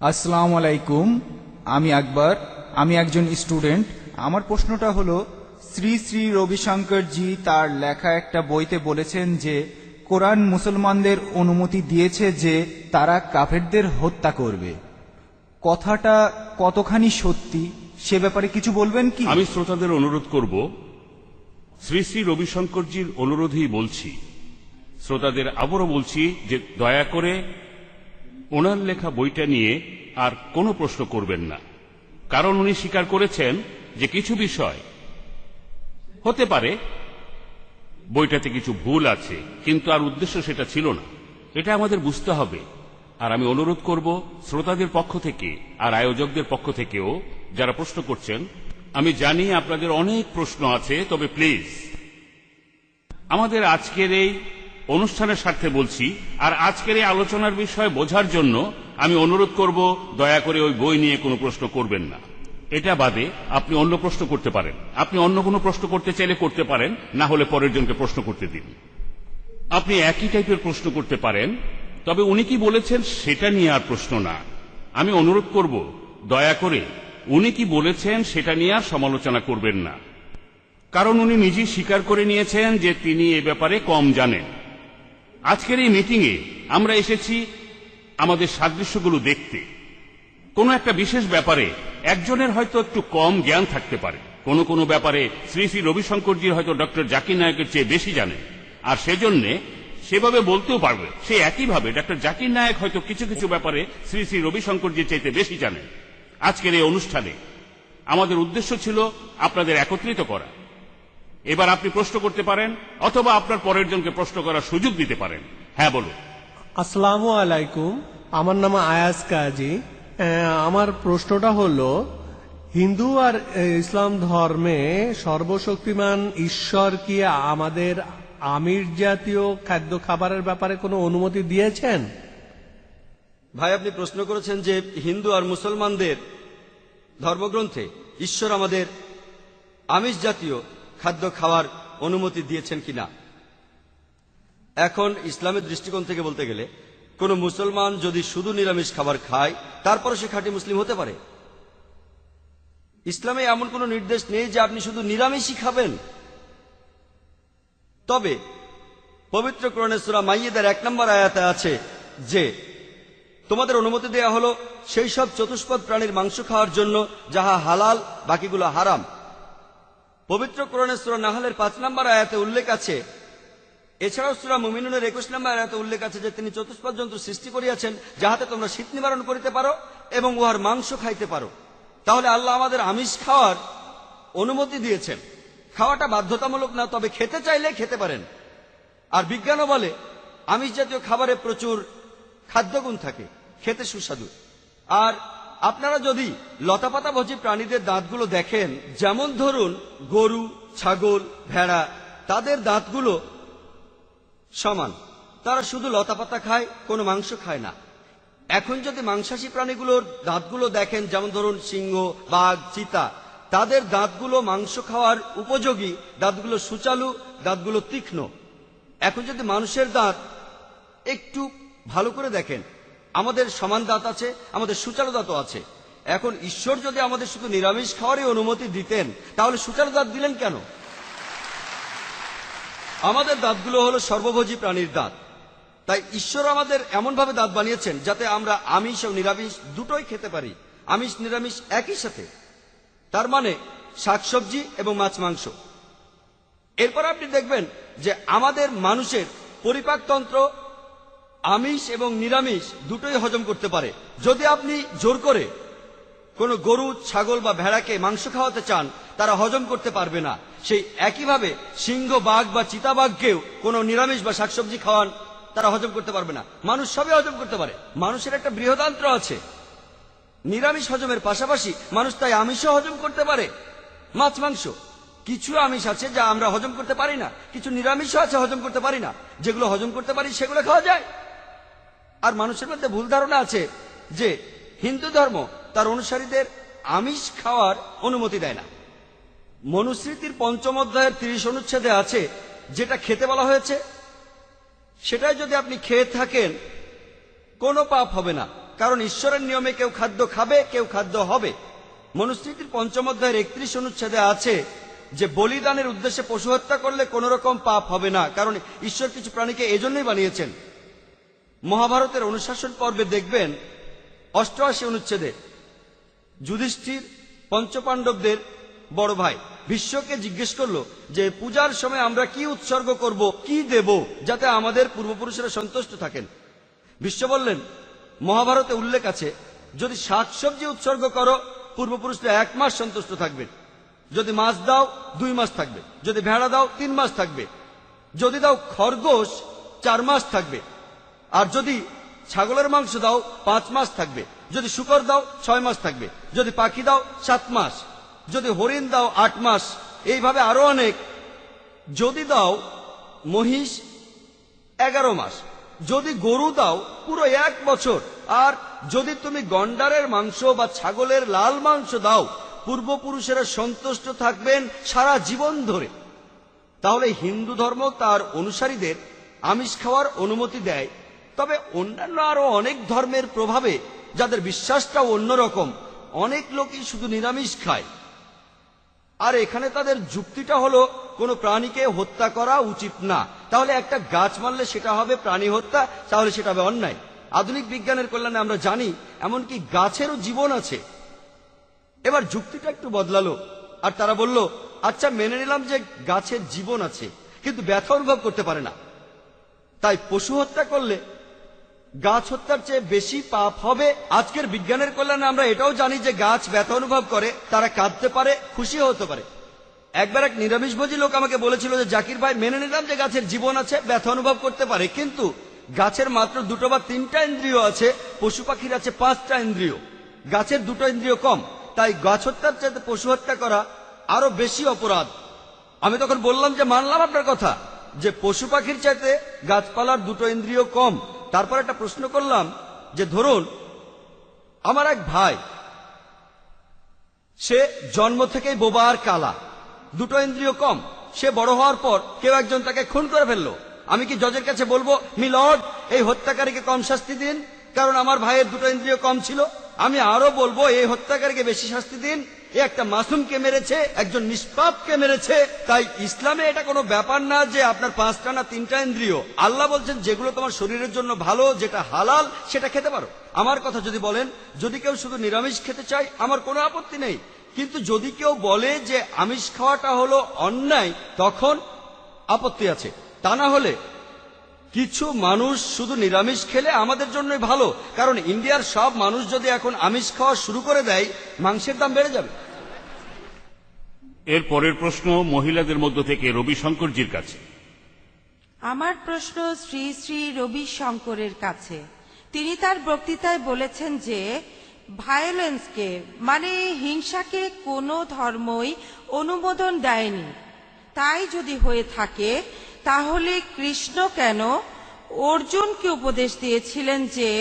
আসসালামু আলাইকুম, আমি আকবর, আমি একজন স্টুডেন্ট। আমার প্রশ্নটা হলো, শ্রী শ্রী রবিশঙ্কর জি তার লেখা একটা বইতে বলেছেন যে কোরআন মুসলমানদের অনুমতি দিয়েছে যে তারা কাফেরদের হত্যা করবে। কথাটা কতখানি সত্যি সে ব্যাপারে কিছু বলবেন কি? আমি শ্রোতাদের অনুরোধ করব, শ্রী শ্রী রবিশঙ্করজির অনুরোধেই বলছি, শ্রোতাদের আবারও বলছি যে দয়া করে ওনার লেখা বইটা নিয়ে আর কোনো প্রশ্ন করবেন না। কারণ উনি স্বীকার করেছেন যে কিছু বিষয় হতে পারে বইটাতে কিছু ভুল আছে, কিন্তু আর উদ্দেশ্য সেটা ছিল না। এটা আমাদের বুঝতে হবে। আর আমি অনুরোধ করব শ্রোতাদের পক্ষ থেকে আর আয়োজকদের পক্ষ থেকেও যারা প্রশ্ন করছেন, আমি জানি আপনাদের অনেক প্রশ্ন আছে, তবে প্লিজ আমাদের আজকের এই অনুষ্ঠানের স্বার্থে বলছি, আর আজকের এই আলোচনার বিষয় বোঝার জন্য আমি অনুরোধ করব দয়া করে ওই বই নিয়ে কোনো প্রশ্ন করবেন না। এটা বাদে আপনি অন্য প্রশ্ন করতে পারেন, আপনি অন্য কোনো প্রশ্ন করতে চাইলে করতে পারেন, না হলে পরের জনকে প্রশ্ন করতে দিন। আপনি একই টাইপের প্রশ্ন করতে পারেন, তবে উনি কি বলেছেন সেটা নিয়ে আর প্রশ্ন না। আমি অনুরোধ করব দয়া করে উনি কি বলেছেন সেটা নিয়ে আর সমালোচনা করবেন না, কারণ উনি নিজেই স্বীকার করে নিয়েছেন যে তিনি এ ব্যাপারে কম জানেন। আজকের এই মিটিংয়ে আমরা এসেছি আমাদের সাদৃশ্যগুলো দেখতে। কোনো একটা বিশেষ ব্যাপারে একজনের হয়তো একটু কম জ্ঞান থাকতে পারে, কোনো ব্যাপারে শ্রী শ্রী রবিশঙ্করজির হয়তো ডক্টর জাকির নায়কের চেয়ে বেশি জানেন, আর সেজন্য সেভাবে বলতেও পারবে। সে একইভাবে ডক্টর জাকির নায়ক হয়তো কিছু কিছু ব্যাপারে শ্রী শ্রী রবিশঙ্করজির চাইতে বেশি জানেন। আজকের এই অনুষ্ঠানে আমাদের উদ্দেশ্য ছিল আপনাদের একত্রিত করা। এবার আপনি প্রশ্ন করতে পারেন, অথবা আপনার পরের জনকে প্রশ্ন করার সুযোগ দিতে পারেন। হ্যাঁ, বলুন। আসসালামু আলাইকুম, আমার নাম আয়াজ কাজী। আমার প্রশ্নটা হলো, হিন্দু আর ইসলাম ধর্মে সর্বশক্তিমান ঈশ্বর কি আমাদের আমিষ জাতীয় খাদ্য খাবারের ব্যাপারে কোনো অনুমতি দিয়েছেন? ভাই, আপনি প্রশ্ন করেছেন যে হিন্দু আর মুসলমানদের ধর্মগ্রন্থে ঈশ্বর আমাদের আমিষ জাতীয় খাদ্য খাওয়ার অনুমতি দিয়েছেন কিনা। এখন ইসলামের দৃষ্টিকোণ থেকে বলতে গেলে কোনো মুসলমান যদি শুধু নিরামিষ খাবার খায় তারপরে সে খাঁটি মুসলিম হতে পারে। ইসলামে এমন কোনো নির্দেশ নেই যে আপনি শুধু নিরামিষই খাবেন। তবে পবিত্র কোরআনে সূরা মাইয়েদার 1 নম্বর আয়াতে আছে যে তোমাদের অনুমতি দেয়া হলো সেই সব চতুষ্পদ প্রাণীর মাংস খাওয়ার জন্য যাহা হালাল, বাকিগুলো হারাম। পবিত্র কোরআনে সূরা নাহলের 5 নম্বর আয়াতে উল্লেখ আছে, এছাড়াও সূরা মুমিনুনের 21 নম্বর আয়াতে উল্লেখ আছে যে তিনি চতুষ্পদ জন্তু সৃষ্টি করিয়াছেন যাহাতে তোমরা শীত নিবারণ করিতে পারো এবং উহার মাংস খাইতে পারো। তাহলে আল্লাহ আমাদের আমিষ খাওয়ার অনুমতি দিয়েছেন। খাওয়াটা বাধ্যতামূলক না, তবে খেতে চাইলে খেতে পারেন। আর বিজ্ঞানও বলে আমিষ জাতীয় খাবারে প্রচুর খাদ্যগুণ থাকে, খেতে সুস্বাদু। আর আপনারা যদি লতাপাতাভোজী প্রাণীদের দাঁতগুলো দেখেন, যেমন ধরুন গরু, ছাগল, ভেড়া, তাদের দাঁতগুলো সমান, তারা শুধু লতাপাতা খায়, কোনো মাংস খায় না। এখন যদি মাংসাশী প্রাণীগুলোর দাঁতগুলো দেখেন, যেমন ধরুন সিংহ, বাঘ, চিতা, তাদের দাঁতগুলো মাংস খাওয়ার উপযোগী, দাঁতগুলো সুচালু, দাঁতগুলো তীক্ষ্ণ। এখন যদি মানুষের দাঁত একটু ভালো করে দেখেন, আমাদের সমান দাঁত আছে, আমাদের সুচালু দাঁতও আছে। এখন ঈশ্বর যদি আমাদের শুধু নিরামিষ খাওয়ারই অনুমতি দিতেন, তাহলে সুচালু দাঁত দিলেন কেন? আমাদের দাঁতগুলো হলো সর্বভোজী প্রাণীর দাঁত। তাই ঈশ্বর আমাদের এমনভাবে দাঁত বানিয়েছেন যাতে আমরা আমিষ ও নিরামিষ দুটোই খেতে পারি, আমিষ নিরামিষ একই সাথে। তার মানে শাকসবজি এবং মাছ মাংস। এরপর আপনি দেখবেন যে আমাদের মানুষের পরিপাকতন্ত্র আমিষ এবং নিরামিষ দুটোই হজম করতে পারে। যদি আপনি জোর করে কোনো গরু, ছাগল বা ভেড়াকে মাংস খাওয়াতে চান, তারা হজম করতে পারবে না। সেই একইভাবে সিংহ, বাঘ বা চিতাবাঘকেও কোনো নিরামিষ বা শাকসবজি খাওয়ান, তারা হজম করতে পারবে না। মানুষ সবই হজম করতে পারে। মানুষের একটা বৃহদান্ত্র আছে। নিরামিষ হজমের পাশাপাশি মানুষ তাই আমিষও হজম করতে পারে, মাছ মাংস। কিছু আমিষ আছে যা আমরা হজম করতে পারি না, কিছু নিরামিষও আছে হজম করতে পারি না। যেগুলো হজম করতে পারি সেগুলো খাওয়া যায়। আর মানুষের মধ্যে ভুল ধারণা আছে যে হিন্দু ধর্ম তার অনুসারীদের আমিষ খাওয়ার অনুমতি দেয় না। মনুস্মৃতির 5ম অধ্যায়ের 30 অনুচ্ছেদে আছে, যেটা খেতে বলা হয়েছে সেটাই যদি আপনি খেয়ে থাকেন কোনো পাপ হবে না, কারণ ঈশ্বরের নিয়মে কেউ খাদ্য খাবে, কেউ খাদ্য হবে। মনুস্মৃতির 5ম অধ্যায়ের 31 অনুচ্ছেদে আছে যে বলিদানের উদ্দেশ্যে পশু হত্যা করলে কোন রকম পাপ হবে না, কারণ ঈশ্বর কিছু প্রাণীকে এজন্যই বানিয়েছেন। মহাভারতের অনুশাসন পর্বে দেখবেন 88 অনুচ্ছেদে যুধিষ্ঠির পঞ্চপাণ্ডবদের বড় ভাই বিশ্বকে জিজ্ঞেস করলো যে পূজার সময় আমরা কি উৎসর্গ করব, কি দেব, যাতে আমাদের পূর্বপুরুষেরা সন্তুষ্ট থাকেন। বিশ্ব বললেন, মহাভারতে উল্লেখ আছে যদি শাকসবজি উৎসর্গ করো পূর্বপুরুষরা 1 মাস সন্তুষ্ট থাকবেন, যদি মাছ দাও 2 মাস থাকবে, যদি ভেড়া দাও 3 মাস থাকবে, যদি দাও খরগোশ 4 মাস থাকবে, আর যদি ছাগলের মাংস দাও 5 মাস থাকবে, যদি শূকর দাও 6 মাস থাকবে, যদি পাখি দাও 7 মাস, যদি হরিণ দাও 8 মাস, এইভাবে আরো অনেক। যদি দাও মহিষ 11 মাস, যদি গরু দাও পুরো 1 বছর, আর যদি তুমি গন্ডারের মাংস বা ছাগলের লাল মাংস দাও পূর্বপুরুষেরা সন্তুষ্ট থাকবেন সারা জীবন ধরে। তাহলে হিন্দু ধর্ম তার অনুসারীদের আমিষ খাওয়ার অনুমতি দেয়। তবে অন্যান্য আরো অনেক ধর্মের প্রভাবে যাদের বিশ্বাসটাও অন্যরকম, অনেক লোকই শুধু নিরামিষ খায়। আর এখানে তাদের যুক্তিটা হলো কোনো প্রাণীকে হত্যা করা উচিত না। তাহলে একটা গাছ মারলে সেটা হবে প্রাণী হত্যা, তাহলে সেটা হবে অন্যায়। আধুনিক বিজ্ঞানের কল্যাণে আমরা জানি এমনকি গাছেরও জীবন আছে। এবার যুক্তিটা একটু বদলালো, আর তারা বলল, আচ্ছা মেনে নিলাম যে গাছের জীবন আছে, কিন্তু ব্যথা অনুভব করতে পারে না। তাই পশু হত্যা করলে গাছ হত্যার চেয়ে বেশি পাপ হবে। আজকের বিজ্ঞানের কল্যাণে আমরা এটাও জানি যে গাছ ব্যথা অনুভব করে, তারা কাঁদতে পারে, খুশিও হতে পারে। একবার এক নিরামিষভোজী লোক আমাকে বলেছিল যে জাকির ভাই, মেনে নিলাম যে গাছের জীবন আছে, ব্যথা অনুভব করতে পারে, কিন্তু গাছের মাত্র 2 বা 3টা ইন্দ্রিয় আছে, পশু পাখির আছে 5টা ইন্দ্রিয়। গাছের 2টো ইন্দ্রিয় কম, তাই গাছ হত্যার চাইতে পশু হত্যা করা আরো বেশি অপরাধ। আমি তখন বললাম যে মানলাম আপনার কথা যে পশু পাখির চাইতে গাছপালার 2টো ইন্দ্রিয় কম। তারপর একটা প্রশ্ন করলাম যে ধরুন আমার এক ভাই, সে জন্ম থেকেই বোবা আর কালা, 2টো ইন্দ্রিয় কম। সে বড় হওয়ার পর কেউ একজন তাকে খুন করে ফেললো, আমি কি জজের কাছে বলবো মি লর্ড এই হত্যাকারীকে কম শাস্তি দিন কারণ আমার ভাইয়ের দুটো ইন্দ্রিয় কম ছিল? আমি আরো বলবো এই হত্যাকারীকে বেশি শাস্তি দিন, এ একটা মাসুমকে মেরেছে, একজন নিষ্পাপকে মেরেছে। তাই ইসলামে এটা কোনো ব্যাপার না যে আপনার 5টা না 3টা ইন্দ্রিয়। আল্লাহ বলছেন যেগুলো তোমার শরীরের জন্য ভালো, যেটা হালাল সেটা খেতে পারো। আমার কথা যদি বলেন, যদি কেউ শুধু নিরামিষ খেতে চায় আমার কোনো আপত্তি নেই, কিন্তু যদি কেউ বলে যে আমিষ খাওয়াটা হলো অন্যায় তখন আপত্তি আছে। তা না হলে কিছু মানুষ শুধু নিরামিষ খেলে আমাদের জন্যই ভালো, কারণ ইন্ডিয়ার সব মানুষ যদি এখন আমিষ খাওয়া শুরু করে দেয় মাংসের দাম বেড়ে যাবে। এর পরের প্রশ্ন মহিলাদের মধ্য থেকে রবিশঙ্করজির কাছে। আমার প্রশ্ন শ্রী শ্রী রবি শঙ্করের কাছে। তিনি তার বক্তৃতায় বলেছেন যে ভায়োলেন্সকে মানে হিংসাকে কোনো ধর্মই অনুমোদন দেয়নি। তাই যদি হয়ে থাকে তাহলে কৃষ্ণ কেন অর্জুনকে উপদেশ দিয়েছিলেন যে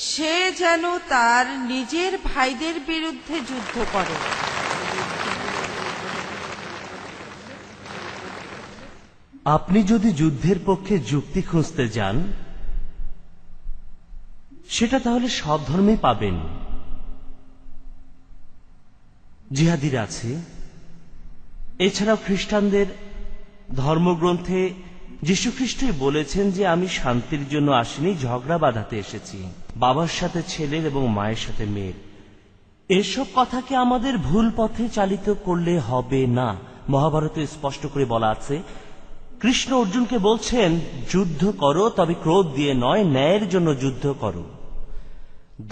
সে যেন তার নিজের ভাইদের বিরুদ্ধে যুদ্ধ করে? আপনি যদি যুদ্ধের পক্ষে যুক্তি খুঁজতে যান সেটা তাহলে সব ধর্মে পাবেন। জিহাদির আছে, এছাড়াও খ্রিস্টানদের ধর্মগ্রন্থে যীশুখ্রিস্টই বলেছেন যে আমি শান্তির জন্য আসিনি, ঝগড়া বাঁধাতে এসেছি, বাবার সাথে ছেলের এবং মায়ের সাথে মেয়ের। এসব কথাকে আমাদের ভুল পথে চালিত করলে হবে না। মহাভারতে স্পষ্ট করে বলা আছে, কৃষ্ণ অর্জুনকে বলছেন যুদ্ধ করো, তবে ক্রোধ দিয়ে নয়, ন্যায়ের জন্য যুদ্ধ করো,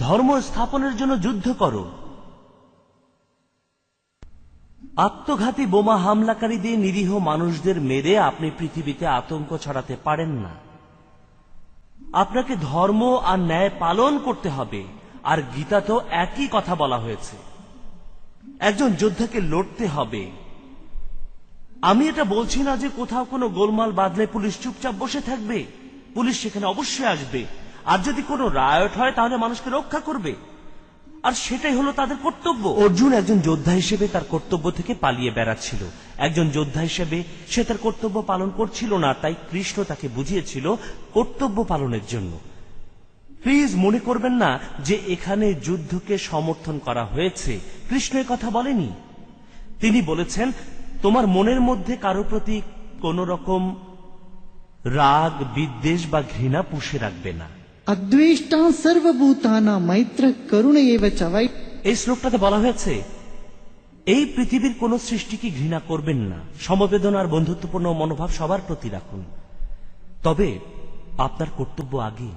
ধর্ম স্থাপনের জন্য যুদ্ধ করো। আত্মঘাতী বোমা হামলাকারী দিয়ে নিরীহ মানুষদের মেরে আপনি পৃথিবীতে আতঙ্ক ছড়াতে পারেন না। আপনাকে ধর্ম আর ন্যায় পালন করতে হবে। আর গীতা তো একই কথা বলা হয়েছে, একজন যোদ্ধাকে লড়তে হবে। আমি এটা বলছি না যে কোথাও কোনো গোলমাল বাঁধলে পুলিশ চুপচাপ বসে থাকবে, পুলিশ সেখানে অবশ্যই আসবে। আর যদি কোনো রায়ট হয় তাহলে মানুষকে রক্ষা করবে, আর সেটাই হলো তাদের কর্তব্য। অর্জুন একজন যোদ্ধা হিসেবে তার কর্তব্য থেকে পালিয়ে বেড়াচ্ছিল। একজন যোদ্ধা হিসেবে সে তার কর্তব্য পালন করছিল না, তাই কৃষ্ণ তাকে বুঝিয়েছিল কর্তব্য পালনের জন্য। প্লিজ মনে করবেন না যে এখানে যুদ্ধকে সমর্থন করা হয়েছে। কৃষ্ণ এ কথা বলেনি। তিনি বলেছেন তোমার মনের মধ্যে কারো প্রতি কোন রকম রাগ, বিদ্বেষ বা ঘৃণা পুষে রাখবে না। অদ্বেষ্টা সর্বভূতানাং মৈত্র করুণ এব চ বৈ। এই শ্লোকটাতে বলা হয়েছে এই পৃথিবীর কোন সৃষ্টিকে ঘৃণা করবেন না, সমবেদনা আর বন্ধুত্বপূর্ণ মনোভাব সবার প্রতি রাখুন। তবে আপনার কর্তব্য আগে।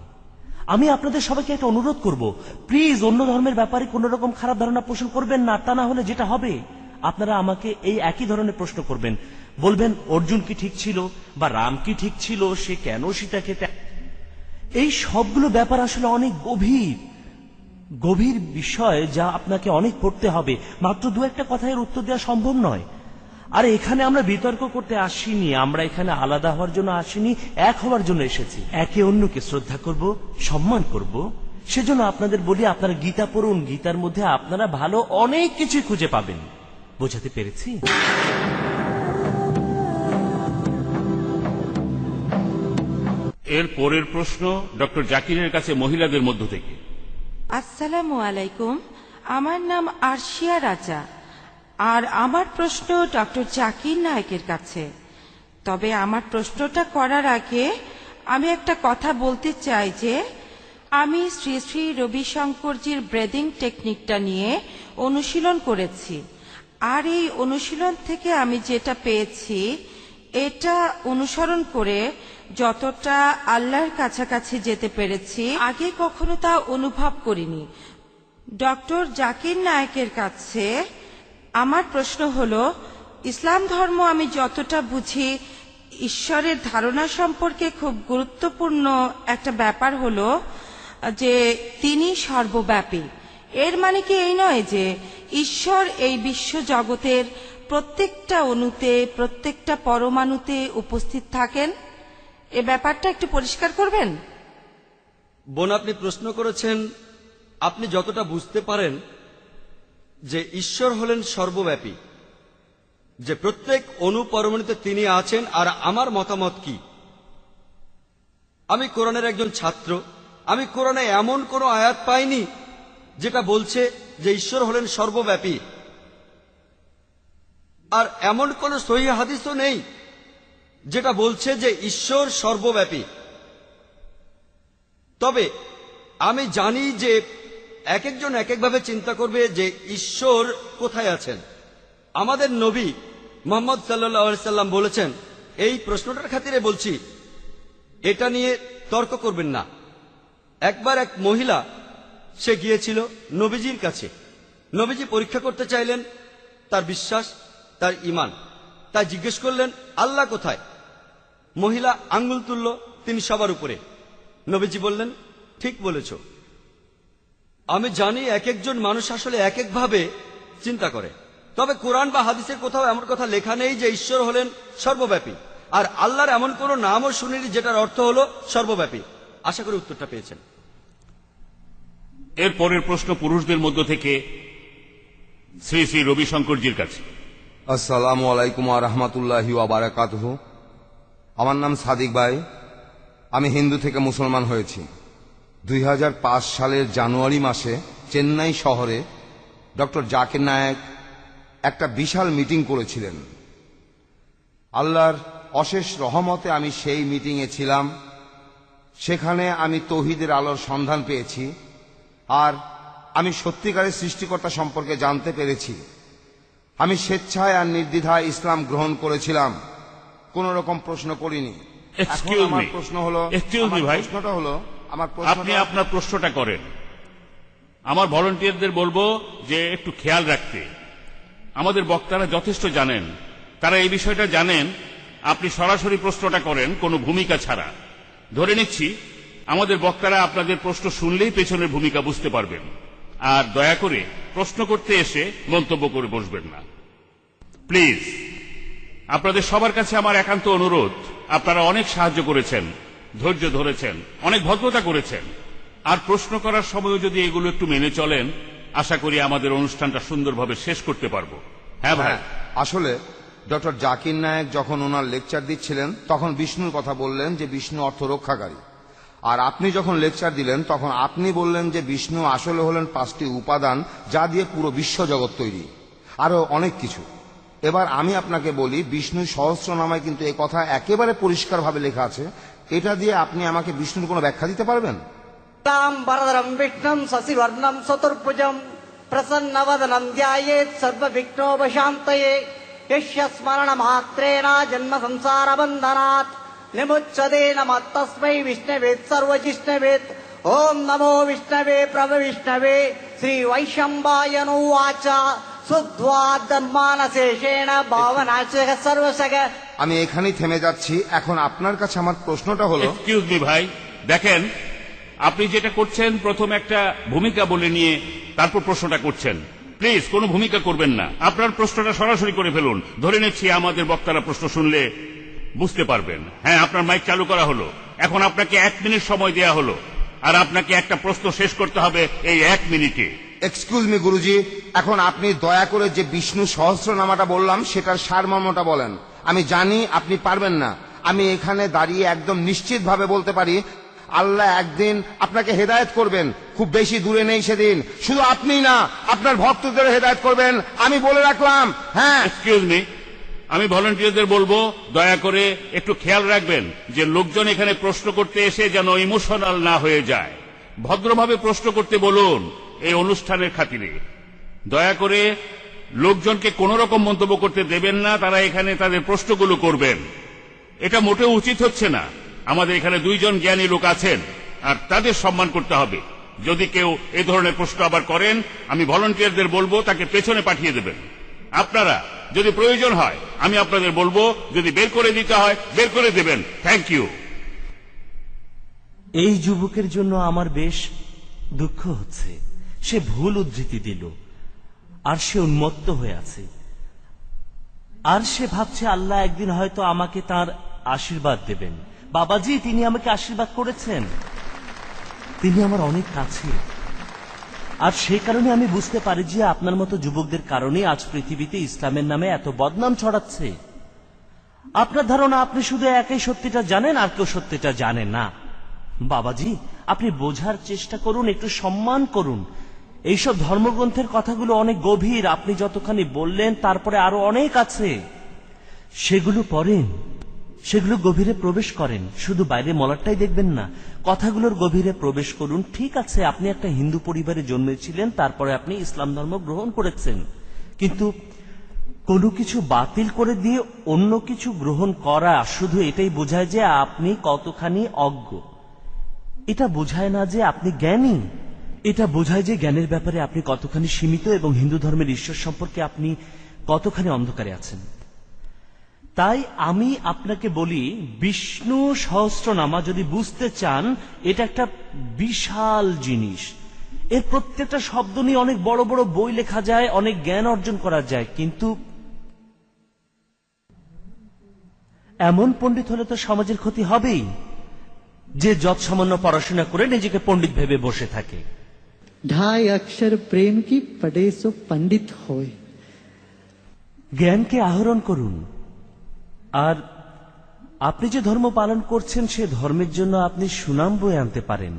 আমি আপনাদের সবাইকে একটা অনুরোধ করব, প্লিজ অন্য ধর্মের ব্যাপারে কোন রকম খারাপ ধারণা পোষণ করবেন না। তা না হলে যেটা হবে, আপনারা আমাকে এই একই ধরনের প্রশ্ন করবেন, বলবেন অর্জুন কি ঠিক ছিল বা রাম কি ঠিক ছিল, সে কেন সীতাকে। এই সবগুলো ব্যাপার আসলে অনেক গভীর বিষয়, যা আপনাকে অনেক পড়তে হবে। মাত্র দু একটা কথার উত্তর দেওয়া সম্ভব নয়। আর এখানে আমরা বিতর্ক করতে আসিনি, আমরা এখানে আলাদা হওয়ার জন্য আসিনি, এক হওয়ার জন্য এসেছি। একে অন্যকে শ্রদ্ধা করব, সম্মান করব। সেজন্য আপনাদের বলি আপনারা গীতা পড়ুন, গীতার মধ্যে আপনারা ভালো অনেক কিছু খুঁজে পাবেন। বোঝাতে পেরেছি? এর পরের প্রশ্ন ডক্টর জাকিরের কাছে মহিলাদের মধ্য থেকে। আসসালামু আলাইকুম, আমার নাম আরশিয়া রাজা, আর আমার প্রশ্ন ডক্টর জাকির নায়েকের কাছে। তবে আমার প্রশ্নটা করার আগে আমি একটা কথা বলতে চাই যে আমি শ্রী শ্রী রবিশঙ্করজির ব্রেদিং টেকনিকটা নিয়ে অনুশীলন করেছি, আর এই অনুশীলন থেকে আমি যেটা পেয়েছি এটা অনুসরণ করে যতটা আল্লাহর কাছাকাছি যেতে পেরেছি আগে কখনো তা অনুভব করিনি। ডক্টর জাকির নায়েকের কাছে আমার প্রশ্ন হলো, ইসলাম ধর্ম আমি যতটা বুঝি ঈশ্বরের ধারণা সম্পর্কে খুব গুরুত্বপূর্ণ একটা ব্যাপার হলো যে তিনি সর্বব্যাপী। এর মানে কি এই নয় যে ঈশ্বর এই বিশ্ব জগতের প্রত্যেকটা অণুতে, প্রত্যেকটা পরমাণুতে উপস্থিত থাকেন? এ ব্যাপারটা একটু পরিষ্কার করবেন। বোন, আপনি প্রশ্ন করেছেন আপনি যতটা বুঝতে পারেন যে ঈশ্বর হলেন সর্বব্যাপী, যে প্রত্যেক অণু পরমাণুতে তিনি আছেন, আর আমার মতামত কি। আমি কোরআনের একজন ছাত্র। আমি কোরআনে এমন কোনো আয়াত পাইনি যেটা বলছে যে ঈশ্বর হলেন সর্বব্যাপী, আর এমন কোন সহিহ হাদিসও নেই যেটা বলছে যে ঈশ্বর সর্বব্যাপী। তবে আমি জানি যে এক একজন এক একভাবে চিন্তা করবে যে ঈশ্বর কোথায় আছেন। আমাদের নবী মুহাম্মদ সাল্লাল্লাহু আলাইহি সাল্লাম বলেছেন, এই প্রশ্নটার খাতিরে বলছি, এটা নিয়ে তর্ক করবেন না। একবার এক মহিলা, সে গিয়েছিল নবীজির কাছে। নবীজি পরীক্ষা করতে চাইলেন তার বিশ্বাস, তার ঈমান। তাই জিজ্ঞেস করলেন, আল্লাহ কোথায়? মহিলা আঙ্গুল তুলল, তিনি সবার উপরে। নবীজি বললেন, ঠিক বলেছ। আমি জানি এক একজন মানুষ আসলে এক একভাবে চিন্তা করে, তবে কোরআন বা হাদিসের কোথাও এমন কথা লেখা নেই যে ঈশ্বর হলেন সর্বব্যাপী, আর আল্লাহর এমন কোনো নামও শুনিনি যেটার অর্থ হলো সর্বব্যাপী। আশা করি উত্তরটা পেয়েছেন। এর পরের প্রশ্ন পুরুষদের মধ্য থেকে শ্রী শ্রী রবিশঙ্করজির কাছে। আসসালামু আলাইকুম ওয়া রাহমাতুল্লাহি ওয়া বারাকাতুহু। আমার নাম সাদিক ভাই। আমি হিন্দু থেকে মুসলমান হয়েছি। 2005 সালের জানুয়ারি মাসে চেন্নাই শহরে ডক্টর জাকির নায়েক একটা বিশাল মিটিং করেছিলেন। আল্লাহর অশেষ রহমতে আমি সেই মিটিংয়ে ছিলাম। সেখানে আমি তৌহিদের আলোর সন্ধান পেয়েছি, আর আমি সত্যিকারের সৃষ্টিকর্তা সম্পর্কে জানতে পেরেছি। আমি স্বেচ্ছায় আর নির্দ্বিধায় ইসলাম গ্রহণ করেছিলাম, কোন রকম প্রশ্ন করিনি। এখন আমার প্রশ্ন হলো, আপনি আপনার প্রশ্নটা করেন। আমার ভলান্টিয়ারদের বলবো যে একটু খেয়াল রাখতে। আমাদের বক্তারা যথেষ্ট জানেন, তারা এই বিষয়টা জানেন। আপনি সরাসরি প্রশ্নটা করেন কোনো ভূমিকা ছাড়া। ধরে নিচ্ছি আমাদের বক্তারা আপনাদের প্রশ্ন শুনলেই পেছনের ভূমিকা বুঝতে পারবেন। আর দয়া করে প্রশ্ন করতে এসে মন্তব্য করে বসবেন না, প্লিজ। আপনাদের সবার কাছে আমার একান্ত অনুরোধ, আপনারা অনেক সাহায্য করেছেন, ধৈর্য ধরেছেন, অনেক ভদ্রতা করেছেন, আর প্রশ্ন করার সময় যদি এগুলো একটু মেনে চলেন, আশা করি আমাদের অনুষ্ঠানটা সুন্দরভাবে শেষ করতে পারবো। হ্যাঁ ভাই। আসলে ডক্টর জাকির নায়েক যখন ওনার লেকচার দিচ্ছিলেন তখন বিষ্ণুর কথা বললেন যে বিষ্ণু অর্থ রক্ষাকারী, আর আপনি যখন লেকচার দিলেন তখন আপনি বললেন যে বিষ্ণু আসলে হলেন 5টি উপাদান যা দিয়ে পুরো বিশ্বজগৎ তৈরি, আরো অনেক কিছু। এবার আমি আপনাকে বলি, বিষ্ণু সহস্রনামায় কিন্তু এই কথা একেবারে পরিষ্কারভাবে লেখা আছে। এটা দিয়ে আপনি আমাকে বিষ্ণুর কোনো ব্যাখ্যা দিতে পারবেন? বরদরম বিষ্ণুম শশিবর্ণম চতুর্ভুজম প্রসন্নবদনম ধ্যায়েৎ সর্ববিঘ্নোপশান্তয়ে यस्य स्मरणमात्रेण जन्म संसारबन्धनात् निमुच्यते नमः तस्मै विष्णवे सर्वजिष्णवे। ओम नमो विष्णवे प्रभविष्णवे। श्रीवैशम्पायन उवाच শুদ্ধমানশেষেণ ভাবনাশে সর্বসগ। আমি এখানেই থেমে যাচ্ছি। এখন আপনার কাছে আমার প্রশ্নটা হলো, এক্সকিউজ মি ভাই, দেখেন আপনি যেটা করছেন, প্রথম একটা ভূমিকা বলে নিয়ে তারপর প্রশ্নটা করছেন। প্লিজ কোনো ভূমিকা করবেন না, আপনার প্রশ্নটা সরাসরি করে ফেলুন। ধরে নিচ্ছি আমাদের বক্তারা প্রশ্ন শুনলে বুঝতে পারবেন। হ্যাঁ, আপনার মাইক চালু করা হলো। এখন আপনাকে 1 মিনিট সময় দেয়া হলো, আর আপনাকে একটা প্রশ্ন শেষ করতে হবে এই 1 মিনিটে। এক্সকিউজ মি গুরুজি, এখন আপনি দয়া করে যে বিষ্ণু সহস্রনামাটা বললাম সেটার সারমর্মটা বলেন। আমি জানি আপনি পারবেন না। আমি এখানে দাঁড়িয়ে একদম নিশ্চিতভাবে বলতে পারি, আল্লাহ একদিন আপনাকে হেদায়েত করবেন। খুব বেশি দূরে নেই সেদিন। শুধু আপনি না, আপনার ভক্তদের হেদায়েত করবেন, আমি বলে রাখলাম। হ্যাঁ, এক্সকিউজ মি, আমি ভলান্টিয়ারদের বলবো দয়া করে একটু খেয়াল রাখবেন যে লোকজন এখানে প্রশ্ন করতে এসে যেন ইমোশনাল না হয়ে যায়। ভদ্রভাবে প্রশ্ন করতে বলুন এই অনুষ্ঠানের খাতিরে। দয়া করে লোকজনকে কোন রকম মন্তব্য করতে দেবেন না, তারা এখানে তাদের প্রশ্নগুলো করবেন। এটা মোটেও উচিত হচ্ছে না। আমাদের এখানে 2 জন জ্ঞানী লোক আছেন, আর তাদের সম্মান করতে হবে। যদি কেউ এই ধরনের প্রশ্ন আবার করেন, আমি ভলান্টিয়ারদের বলবো তাকে পেছনে পাঠিয়ে দেবেন। আপনারা যদি প্রয়োজন হয় আমি আপনাদের বলবো, যদি বের করে দিতে হয় বের করে দেবেন। Thank you. এই যুবকের জন্য আমার বেশ দুঃখ হচ্ছে। সে ভুল উদ্ধৃতি দিল, আর সে উন্মত্ত হয়ে আছে, আর সে ভাবছে আল্লাহ একদিন হয়তো আমাকে তার আশীর্বাদ দেবেন। বাবাজি, তিনি আমাকে আশীর্বাদ করেছেন, তিনি আমার অনেক কাছে, আর সেই কারণে আমি বুঝতে পারি যে আপনার মতো যুবকদের কারণে আজ পৃথিবীতে ইসলামের নামে এত বদনাম ছড়াচ্ছে। আপনার ধারণা আপনি শুধু একই সত্যিটা জানেন, আর কেউ সত্যিটা জানে না। বাবাজি, আপনি বোঝার চেষ্টা করুন, একটু সম্মান করুন। এইসব ধর্মগ্রন্থের কথাগুলো অনেক গভীর। আপনি যতখানি বললেন তারপরে আরো অনেক আছে, সেগুলো পড়েন, সেগুলো গভীরে প্রবেশ করেন। শুধু বাইরে মলাটটাই দেখবেন না, কথাগুলোর গভীরে প্রবেশ করুন। ঠিক আছে, আপনি একটা হিন্দু পরিবারে জন্মেছিলেন, তারপরে আপনি ইসলাম ধর্ম গ্রহণ করেছেন, কিন্তু কোনো কিছু বাতিল করে দিয়ে অন্য কিছু গ্রহণ করা শুধু এটাই বোঝায় যে আপনি কতখানি অজ্ঞ। এটা বোঝায় না যে আপনি জ্ঞানী। এটা বোঝায় যে জ্ঞানের ব্যাপারে আপনি কতখানি সীমিত এবং হিন্দু ধর্মের ঈশ্বর সম্পর্কে আপনি কতখানি অন্ধকারে আছেন। তাই আমি আপনাকে বলি, বিষ্ণু সহস্রনামা যদি বুঝতে চান, এটা একটা বিশাল জিনিস। এর প্রত্যেকটা শব্দ নিয়ে অনেক বড় বড় বই লেখা যায়, অনেক জ্ঞান অর্জন করা যায়, কিন্তু এমন পণ্ডিত হলে তো সমাজের ক্ষতি হবেই, যে যত সামান্য পড়াশোনা করে নিজেকে পণ্ডিত ভেবে বসে থাকে। 2.5 अक्षर प्रेम की पढ़े सो पंडित होए। জ্ঞানকে আহরণ করুন। আর আপনি যে ধর্ম পালন করছেন, সে ধর্মের জন্য আপনি সুনাম বয়ে আনতে পারেন।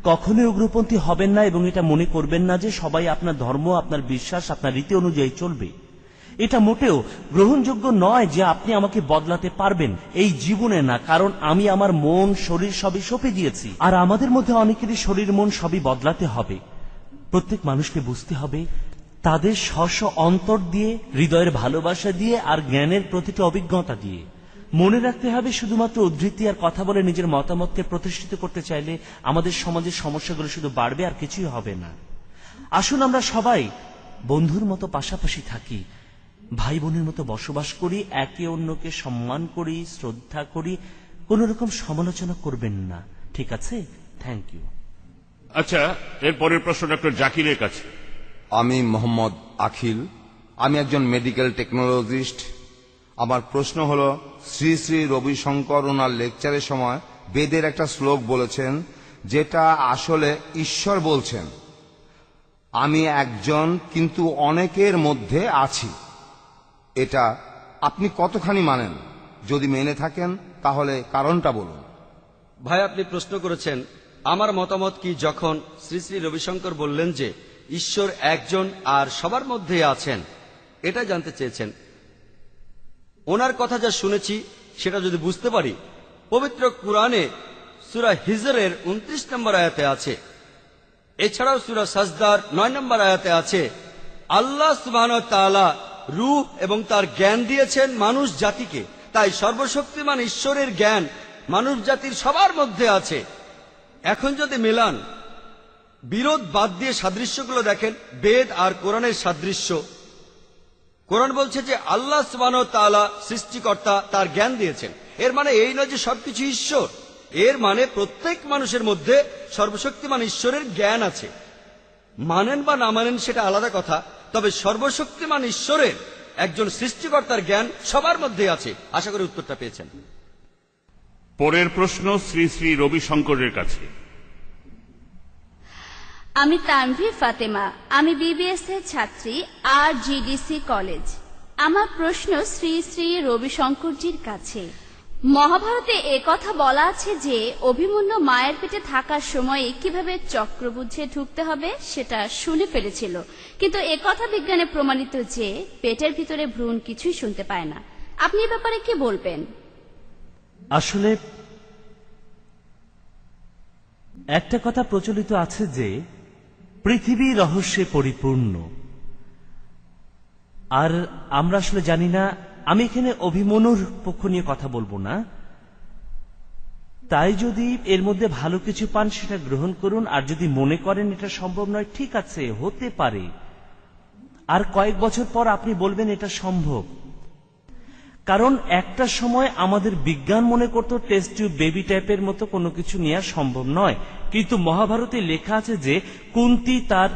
কখনোই উগ্রপন্থী হবেন না এবং এটা মনে করবেন না যে সবাই আপনার ধর্ম, আপনার বিশ্বাস, আপনার রীতি অনুযায়ী চলবে। এটা মোটেও গ্রহণযোগ্য নয় যে আপনি আমাকে বদলাতে পারবেন, এই জীবনে না। কারণ আমি আমার মন, শরীর সবই সঁপে দিয়েছি। আর আমাদের মধ্যে অনেকেরই শরীর, মন সবই বদলাতে হবে। প্রত্যেক মানুষকে বুঝতে হবে, তাদের স্ব অন্তর দিয়ে, হৃদয়ের ভালোবাসা দিয়ে, আর জ্ঞানের প্রতিটি অভিজ্ঞতা দিয়ে। মনে রাখতে হবে, শুধুমাত্র উদ্ধৃতি আর কথা বলে নিজের মতামতকে প্রতিষ্ঠিত করতে চাইলে আমাদের সমাজের সমস্যাগুলো শুধু বাড়বে আর কিছুই হবে না। আসুন আমরা সবাই বন্ধুর মতো পাশাপাশি থাকি, ভাই বোনের মতো বসবাস করি, একে অন্যকে সম্মান করি, শ্রদ্ধা করি, কোন রকম সমালোচনা করবেন না। ঠিক আছে? Thank you. আচ্ছা, এরপরের প্রশ্ন ডক্টর জাকিরের কাছে। আমি মোহাম্মদ আখিল, আমি একজন মেডিকেল টেকনোলজিস্ট। আমার প্রশ্ন হলো, শ্রী শ্রী রবিশঙ্কর ওনার লেকচারের সময় বেদের একটা শ্লোক বলেছেন, যেটা আসলে ঈশ্বর বলছেন, আমি একজন কিন্তু অনেকের মধ্যে আছি। এটা আপনি কতখানি মানেন? যদি মেনে থাকেন তাহলে কারণটা বলুন। ভাই, আপনি প্রশ্ন করেছেন আমার মতামত কি, যখন শ্রী শ্রী রবিশঙ্কর বললেন যে ঈশ্বর একজন আর সবার মধ্যে আছেন, এটা জানতে চেয়েছেন। ওনার কথা যা শুনেছি সেটা যদি বুঝতে পারি, পবিত্র কুরআনে সূরা হিজরের 29 নম্বর আয়াতে আছে, এছাড়াও সূরা সাজদার 9 নম্বর আয়াতে আছে, আল্লাহ সুবহানাহু ওয়া তাআলা রূহ এবং তার জ্ঞান দিয়েছেন মানুষ জাতিকে। তাই সর্বশক্তিমান ঈশ্বরের জ্ঞান মানব জাতির সবার মধ্যে আছে। এখন যদি মেলান, বিরোধ বাদ দিয়ে সাদৃশ্যগুলো দেখেন, বেদ আর কোরআনের সাদৃশ্য। কোরআন বলছে যে আল্লাহ সুবহানাহু ওয়া তাআলা সৃষ্টিকর্তা, তার জ্ঞান দিয়েছেন। এর মানে এই নয় যে সবকিছু ঈশ্বর, এর মানে প্রত্যেক মানুষের মধ্যে সর্বশক্তিমান ঈশ্বরের জ্ঞান আছে। মানেন বা না মানেন সেটা আলাদা কথা, তবে সর্বশক্তিমান ঈশ্বরের একজন সৃষ্টিকর্তার জ্ঞান সবার মধ্যে আছে। আশা করি উত্তরটা পেয়েছেন। পরের প্রশ্ন শ্রী শ্রী রবিশঙ্করের কাছে। আমি তানভীর ফাতেমা, আমি বিবিএস এর ছাত্রী, আর জিডিসি কলেজ। আমার প্রশ্ন শ্রী শ্রী রবিশঙ্করজির কাছে। মহাভারতে একথা বলা আছে যে অভিমন্যু মায়ের পেটে থাকার সময়ে কিভাবে চক্রবুঝে ঢুকতে হবে সেটা শুনে ফেলেছিল, কিন্তু একথা বিজ্ঞানে প্রমাণিত যে পেটের ভিতরে ভ্রূণ কিছুই শুনতে পায় না। আপনি এ ব্যাপারে কি বলবেন? আসলে একটা কথা প্রচলিত আছে যে পৃথিবী রহস্যে পরিপূর্ণ, আর আমরা আসলে জানি না। আমি এখানে অভিমন্যুর পক্ষ নিয়ে কথা বলবো না। তাই যদি এর মধ্যে ভালো কিছু পান সেটা গ্রহণ করুন, আর যদি মনে করেন এটা সম্ভব নয়, ঠিক আছে, হতে পারে, আর কয়েক বছর পর আপনি বলবেন এটা সম্ভব। কারণ একটা সময় আমাদের বিজ্ঞান মনে করত টেস্ট টিউব বেবি টাইপের মতো কোনো কিছু নেওয়া সম্ভব নয়, কিন্তু মহাভারতে লেখা আছে যে কুন্তী তার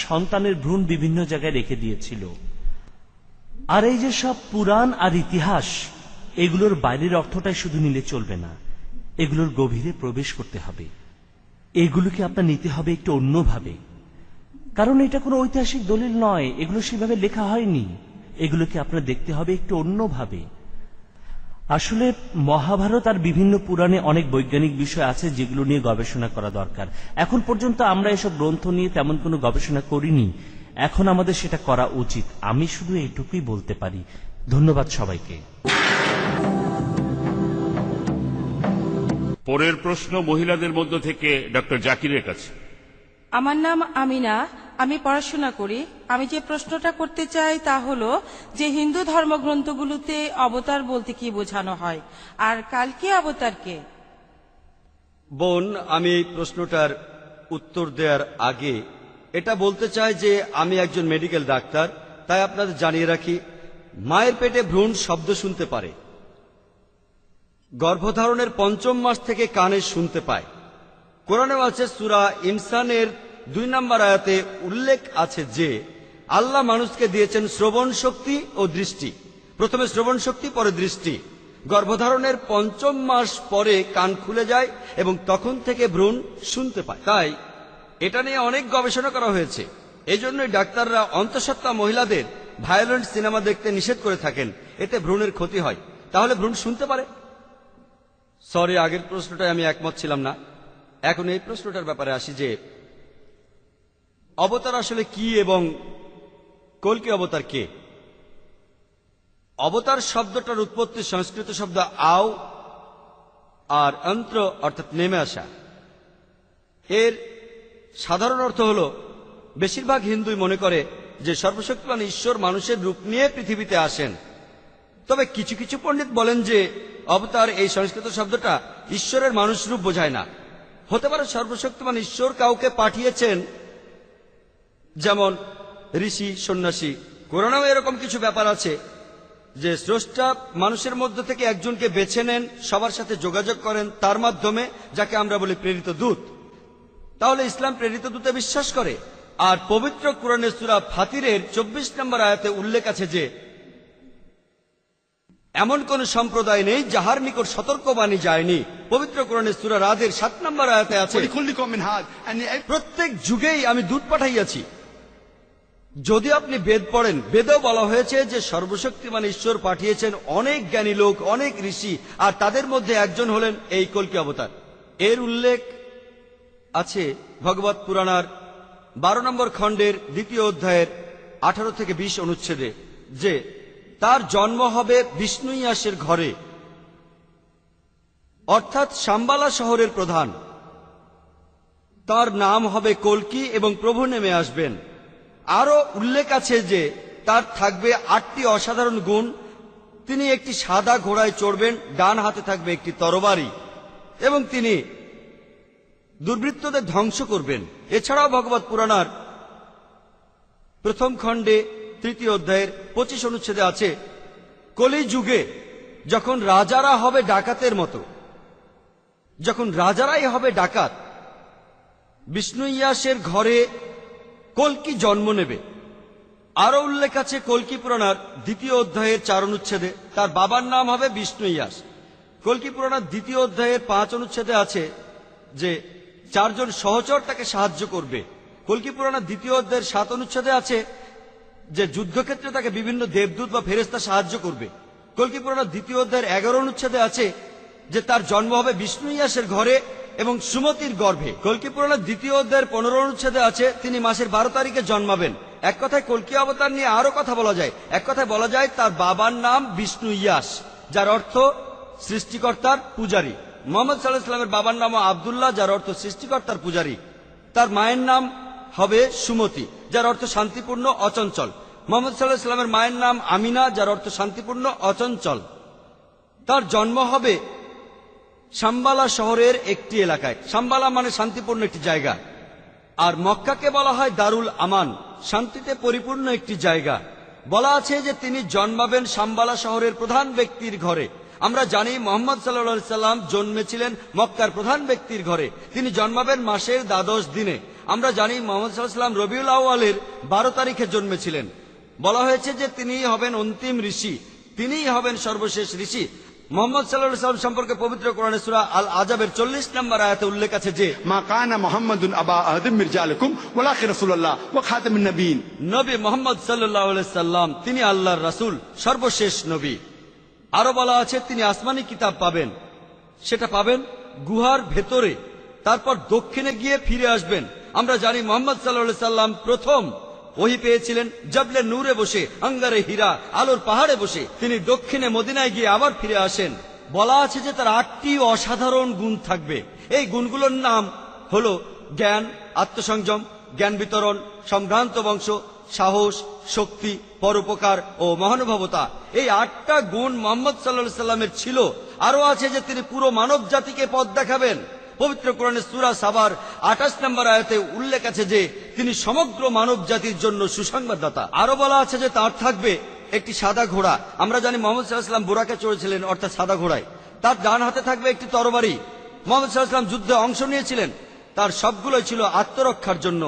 সন্তানের ভ্রূণ বিভিন্ন জায়গায় রেখে দিয়েছিল। আর এই যে সব পুরাণ আর ইতিহাস, এগুলোর বাইরের অর্থটাই শুধু নিলে চলবে না, এগুলোর গভীরে প্রবেশ করতে হবে। এগুলোকে আপনার নিতে হবে একটু অন্যভাবে, কারণ এটা কোনো ঐতিহাসিক দলিল নয়, এগুলো সেভাবে লেখা হয়নি। এগুলোকে আপনার দেখতে হবে একটু অন্যভাবে। আসলে মহাভারত আর বিভিন্ন পুরাণে অনেক বৈজ্ঞানিক বিষয় আছে যেগুলো নিয়ে গবেষণা করা দরকার। এখন পর্যন্ত আমরা এসব গ্রন্থ নিয়ে তেমন কোনো গবেষণা করিনি, এখন আমাদের সেটা করা উচিত। আমি শুধু এইটুকুই বলতে পারি। ধন্যবাদ সবাইকে। পরের প্রশ্ন মহিলাদের মধ্য থেকে ডক্টর জাকিরের কাছে। আমার নাম আমিনা, আমি পড়াশোনা করি। আমি যে প্রশ্নটা করতে চাই তা হলো যে হিন্দু ধর্মগ্রন্থগুলোতে অবতার বলতে কি বোঝানো হয়, আর কালকি অবতার কে? বোন, আমি এই প্রশ্নটার উত্তর দেওয়ার আগে এটা বলতে চাই যে আমি একজন মেডিকেল ডাক্তার, তাই আপনাদের জানিয়ে রাখি, মায়ের পেটে ভ্রূণ শব্দ শুনতে পারে, গর্ভধারণের ৫ম মাস থেকে কানে শুনতে পায়। কোরআনেও আছে, সূরা ইনসানের ২ নম্বর আয়াতে উল্লেখ আছে যে আল্লাহ মানুষকে দিয়েছেন শ্রবণ শক্তি ও দৃষ্টি। প্রথমে শ্রবণ শক্তি, পরে দৃষ্টি। গর্ভধারণের ৫ম মাস পরে কান খুলে যায় এবং তখন থেকে ভ্রূণ শুনতে পায়। তাই এটা নিয়ে অনেক গবেষণা করা হয়েছে। এই জন্যই ডাক্তাররা অন্তঃসত্ত্বা মহিলাদের ভায়োলেন্ট সিনেমা দেখতে নিষেধ করে থাকেন, এতে ভ্রূণের ক্ষতি হয়। তাহলে ভ্রূণ শুনতে পারে? সরি, আগের প্রশ্নটায় আমি একমত ছিলাম না। এখন এই প্রশ্নটার ব্যাপারে আসি যে অবতার আসলে কি এবং কল্কি অবতার কে। অবতার শব্দটার উৎপত্তি সংস্কৃত শব্দ আও আর অন্ত্র অর্থাৎ নেমে আসা। এর সাধারণ অর্থ হল, বেশিরভাগ হিন্দুই মনে করে যে সর্বশক্তিমান ঈশ্বর মানুষের রূপ নিয়ে পৃথিবীতে আসেন। তবে কিছু কিছু পণ্ডিত বলেন যে অবতার এই সংস্কৃত শব্দটা ঈশ্বরের মানুষ রূপ বোঝায় না। হতে পারে সর্বশক্তিমান ঈশ্বর কাউকে পাঠিয়েছেন, যেমন ঋষি, সন্ন্যাসী। কোরআনেও এরকম কিছু ব্যাপার আছে যে স্রষ্টা মানুষের মধ্য থেকে একজনকে বেছে নেন, সবার সাথে যোগাযোগ করেন তার মাধ্যমে, যাকে আমরা বলি প্রেরিত দূত। তাহলে ইসলাম প্রেরিত দূতে বিশ্বাস করে। আর পবিত্র কোরআনের সূরা ফাতিরের ২৪ নম্বর আয়াতে উল্লেখ আছে যে এমন কোন সম্প্রদায় নেই যাহার নিকট সতর্কবাণী যায়নি। পবিত্র কোরআনের সূরা রাদের ৭ নম্বর আয়াতে আছে, প্রত্যেক যুগেই আমি দূত পাঠাইয়াছি। যদি আপনি বেদ পড়েন, বেদেও বলা হয়েছে যে সর্বশক্তিমান ঈশ্বর পাঠিয়েছেন অনেক জ্ঞানী লোক, অনেক ঋষি, আর তাদের মধ্যে একজন হলেন এই কল্কি অবতার। এর উল্লেখ আছে ভগবত পুরাণার ১২ নম্বর খণ্ডের ২য় অধ্যায়ের ১৮ থেকে ২০ অনুচ্ছেদে যে তার জন্ম হবে বিষ্ণুইয়াসের ঘরে, অর্থাৎ শাম্বালা শহরের প্রধান। তার নাম হবে কল্কি এবং প্রভু নেমে আসবেন। আরো উল্লেখ আছে যে তার থাকবে ৮টি অসাধারণ গুণ। তিনি একটি সাদা ঘোড়ায় চড়বেন, ডান হাতে থাকবে একটি তরবারি, এবং তিনি দুর্বৃত্তদের ধ্বংস করবেন। এছাড়াও ভগবত পুরাণার ১ম খণ্ডে ৩য় অধ্যায়ের ২৫ অনুচ্ছেদে আছে, কলি যুগে যখন রাজারা হবে ডাকাতের মতো, যখন রাজারাই হবে ডাকাত, বিষ্ণুইয়াসের ঘরে কল্কি জন্ম নেবে। আরো উল্লেখ আছে কল্কি পুরাণার ২য় অধ্যায়ের ৪ অনুচ্ছেদে তার বাবার নাম হবে বিষ্ণুইয়াস। কল্কি পুরাণার ২য় অধ্যায়ের ৫ অনুচ্ছেদে আছে যে ৪ জন সহচর তাকে সাহায্য করবে। কল্কি পুরাণার ২য় অধ্যায়ের ৭ অনুচ্ছেদে আছে যে যুদ্ধক্ষেত্রে তাকে বিভিন্ন দেবদূত বা ফেরেশতা সাহায্য করবে। কল্কি পুরাণার ২য় অধ্যায়ের ১১ অনুচ্ছেদে আছে যে তার জন্ম হবে বিষ্ণুইয়াসের ঘরে এবং সুমতির গর্ভে। কল্কি পুরাণের ২য় অধ্যায়ের ১৫ অনুচ্ছেদে আছে তিনি মাসের ১২ তারিখে জন্মাবেন। এক কথায় কল্কি অবতার নিয়ে আরো কথা বলা যায়। এক কথায় বলা যায় তার বাবার নাম বিষ্ণুইয়াস, যার অর্থ সৃষ্টিকর্তার পূজারী। মোহাম্মদ সাল্লাল্লাহু আলাইহি ওয়াসাল্লামের বাবার নাম আব্দুল্লাহ, যার অর্থ সৃষ্টিকর্তার পূজারী। তার মায়ের নাম হবে সুমতি, যার অর্থ শান্তিপূর্ণ, অচঞ্চল। মোহাম্মদ সাল্লাল্লাহু আলাইহি ওয়াসাল্লামের মায়ের নাম আমিনা, যার অর্থ শান্তিপূর্ণ, অচঞ্চল। তার জন্ম হবে শাম্বালা শহরের একটি এলাকায়। শাম্বালা মানে শান্তিপূর্ণ একটি জায়গা, আর মক্কাকে বলা হয় দারুল আমান, শান্তিতে পরিপূর্ণ একটি জায়গা। বলা আছে যে তিনি জন্মাবেন শাম্বালা শহরের প্রধান ব্যক্তির ঘরে। আমরা জানি মুহাম্মদ সাল্লাল্লাহু আলাইহি সাল্লাম জন্মেছিলেন মক্কার প্রধান ব্যক্তির ঘরে। তিনি জন্মাবেন মাসের দ্বাদশ দিনে। আমরা জানি মুহাম্মদ সাল্লাল্লাহু আলাইহি সাল্লাম রবিউল আউয়ালের ১২ তারিখে জন্মেছিলেন। বলা হয়েছে যে তিনি হবেন অন্তিম ঋষি, তিনিই হবেন সর্বশেষ ঋষি। মুহাম্মদ সাল্লাল্লাহু আলাইহি সাল্লাম সম্পর্কে পবিত্র কোরআনের সূরা আল আজাবের ৪০ নম্বর আয়াতে উল্লেখ আছে যে মা কানা মুহাম্মাদুন আবা আহাদিম মির রিজালিকুম ওয়ালাকিন রাসূলুল্লাহ ওয়া খাতামুন নবিয়্যিন। নবী মুহাম্মদ সাল্লাল্লাহু আলাইহি সাল্লাম তিনি আল্লাহর রাসূল, সর্বশেষ নবী। আরো বলা আছে তিনি আসমানি কিতাব পাবেন, সেটা পাবেন গুহার ভেতরে, তারপর দক্ষিণে গিয়ে ফিরে আসবেন। আমরা জানি মোহাম্মদ সাল্লাল্লাহু সাল্লাম প্রথম ওহী পেয়েছিলেন জবলে নূরে বসে, আঙ্গারে হীরা, আলোর পাহাড়ে বসে। তিনি দক্ষিণে মদিনায় গিয়ে আবার ফিরে আসেন। বলা আছে যে তার 8টি অসাধারণ গুণ থাকবে। এই গুণগুলোর নাম হলো জ্ঞান, আত্মসংযম, জ্ঞান বিতরণ, সম্ভ্রান্ত বংশ, সাহস, শক্তি, পরোপকার ও মহানুভবতা। এই 8টা গুণ মোহাম্মদ সাল্লাল্লাহু সাল্লামের ছিল। আরো আছে যে তিনি পুরো মানব জাতিকে পথ দেখাবেন। পবিত্র কোরআনের সূরা সাবার 28 নম্বর আয়াতে উল্লেখ আছে যে তিনি সমগ্র মানব জাতির জন্য সুসংবাদদাতা। আরো বলা আছে যে তার থাকবে একটি সাদা ঘোড়া। আমরা জানি মোহাম্মদ সাল্লাল্লাহু আলাইহি ওয়াসাল্লাম বুরাকে চড়েছিলেন, অর্থাৎ সাদা ঘোড়ায়। তার ডান হাতে থাকবে একটি তরবারি। মোহাম্মদ সাল্লাল্লাহু আলাইহি ওয়াসাল্লাম যুদ্ধে অংশ নিয়েছিলেন, তার সবগুলোই ছিল আত্মরক্ষার জন্য,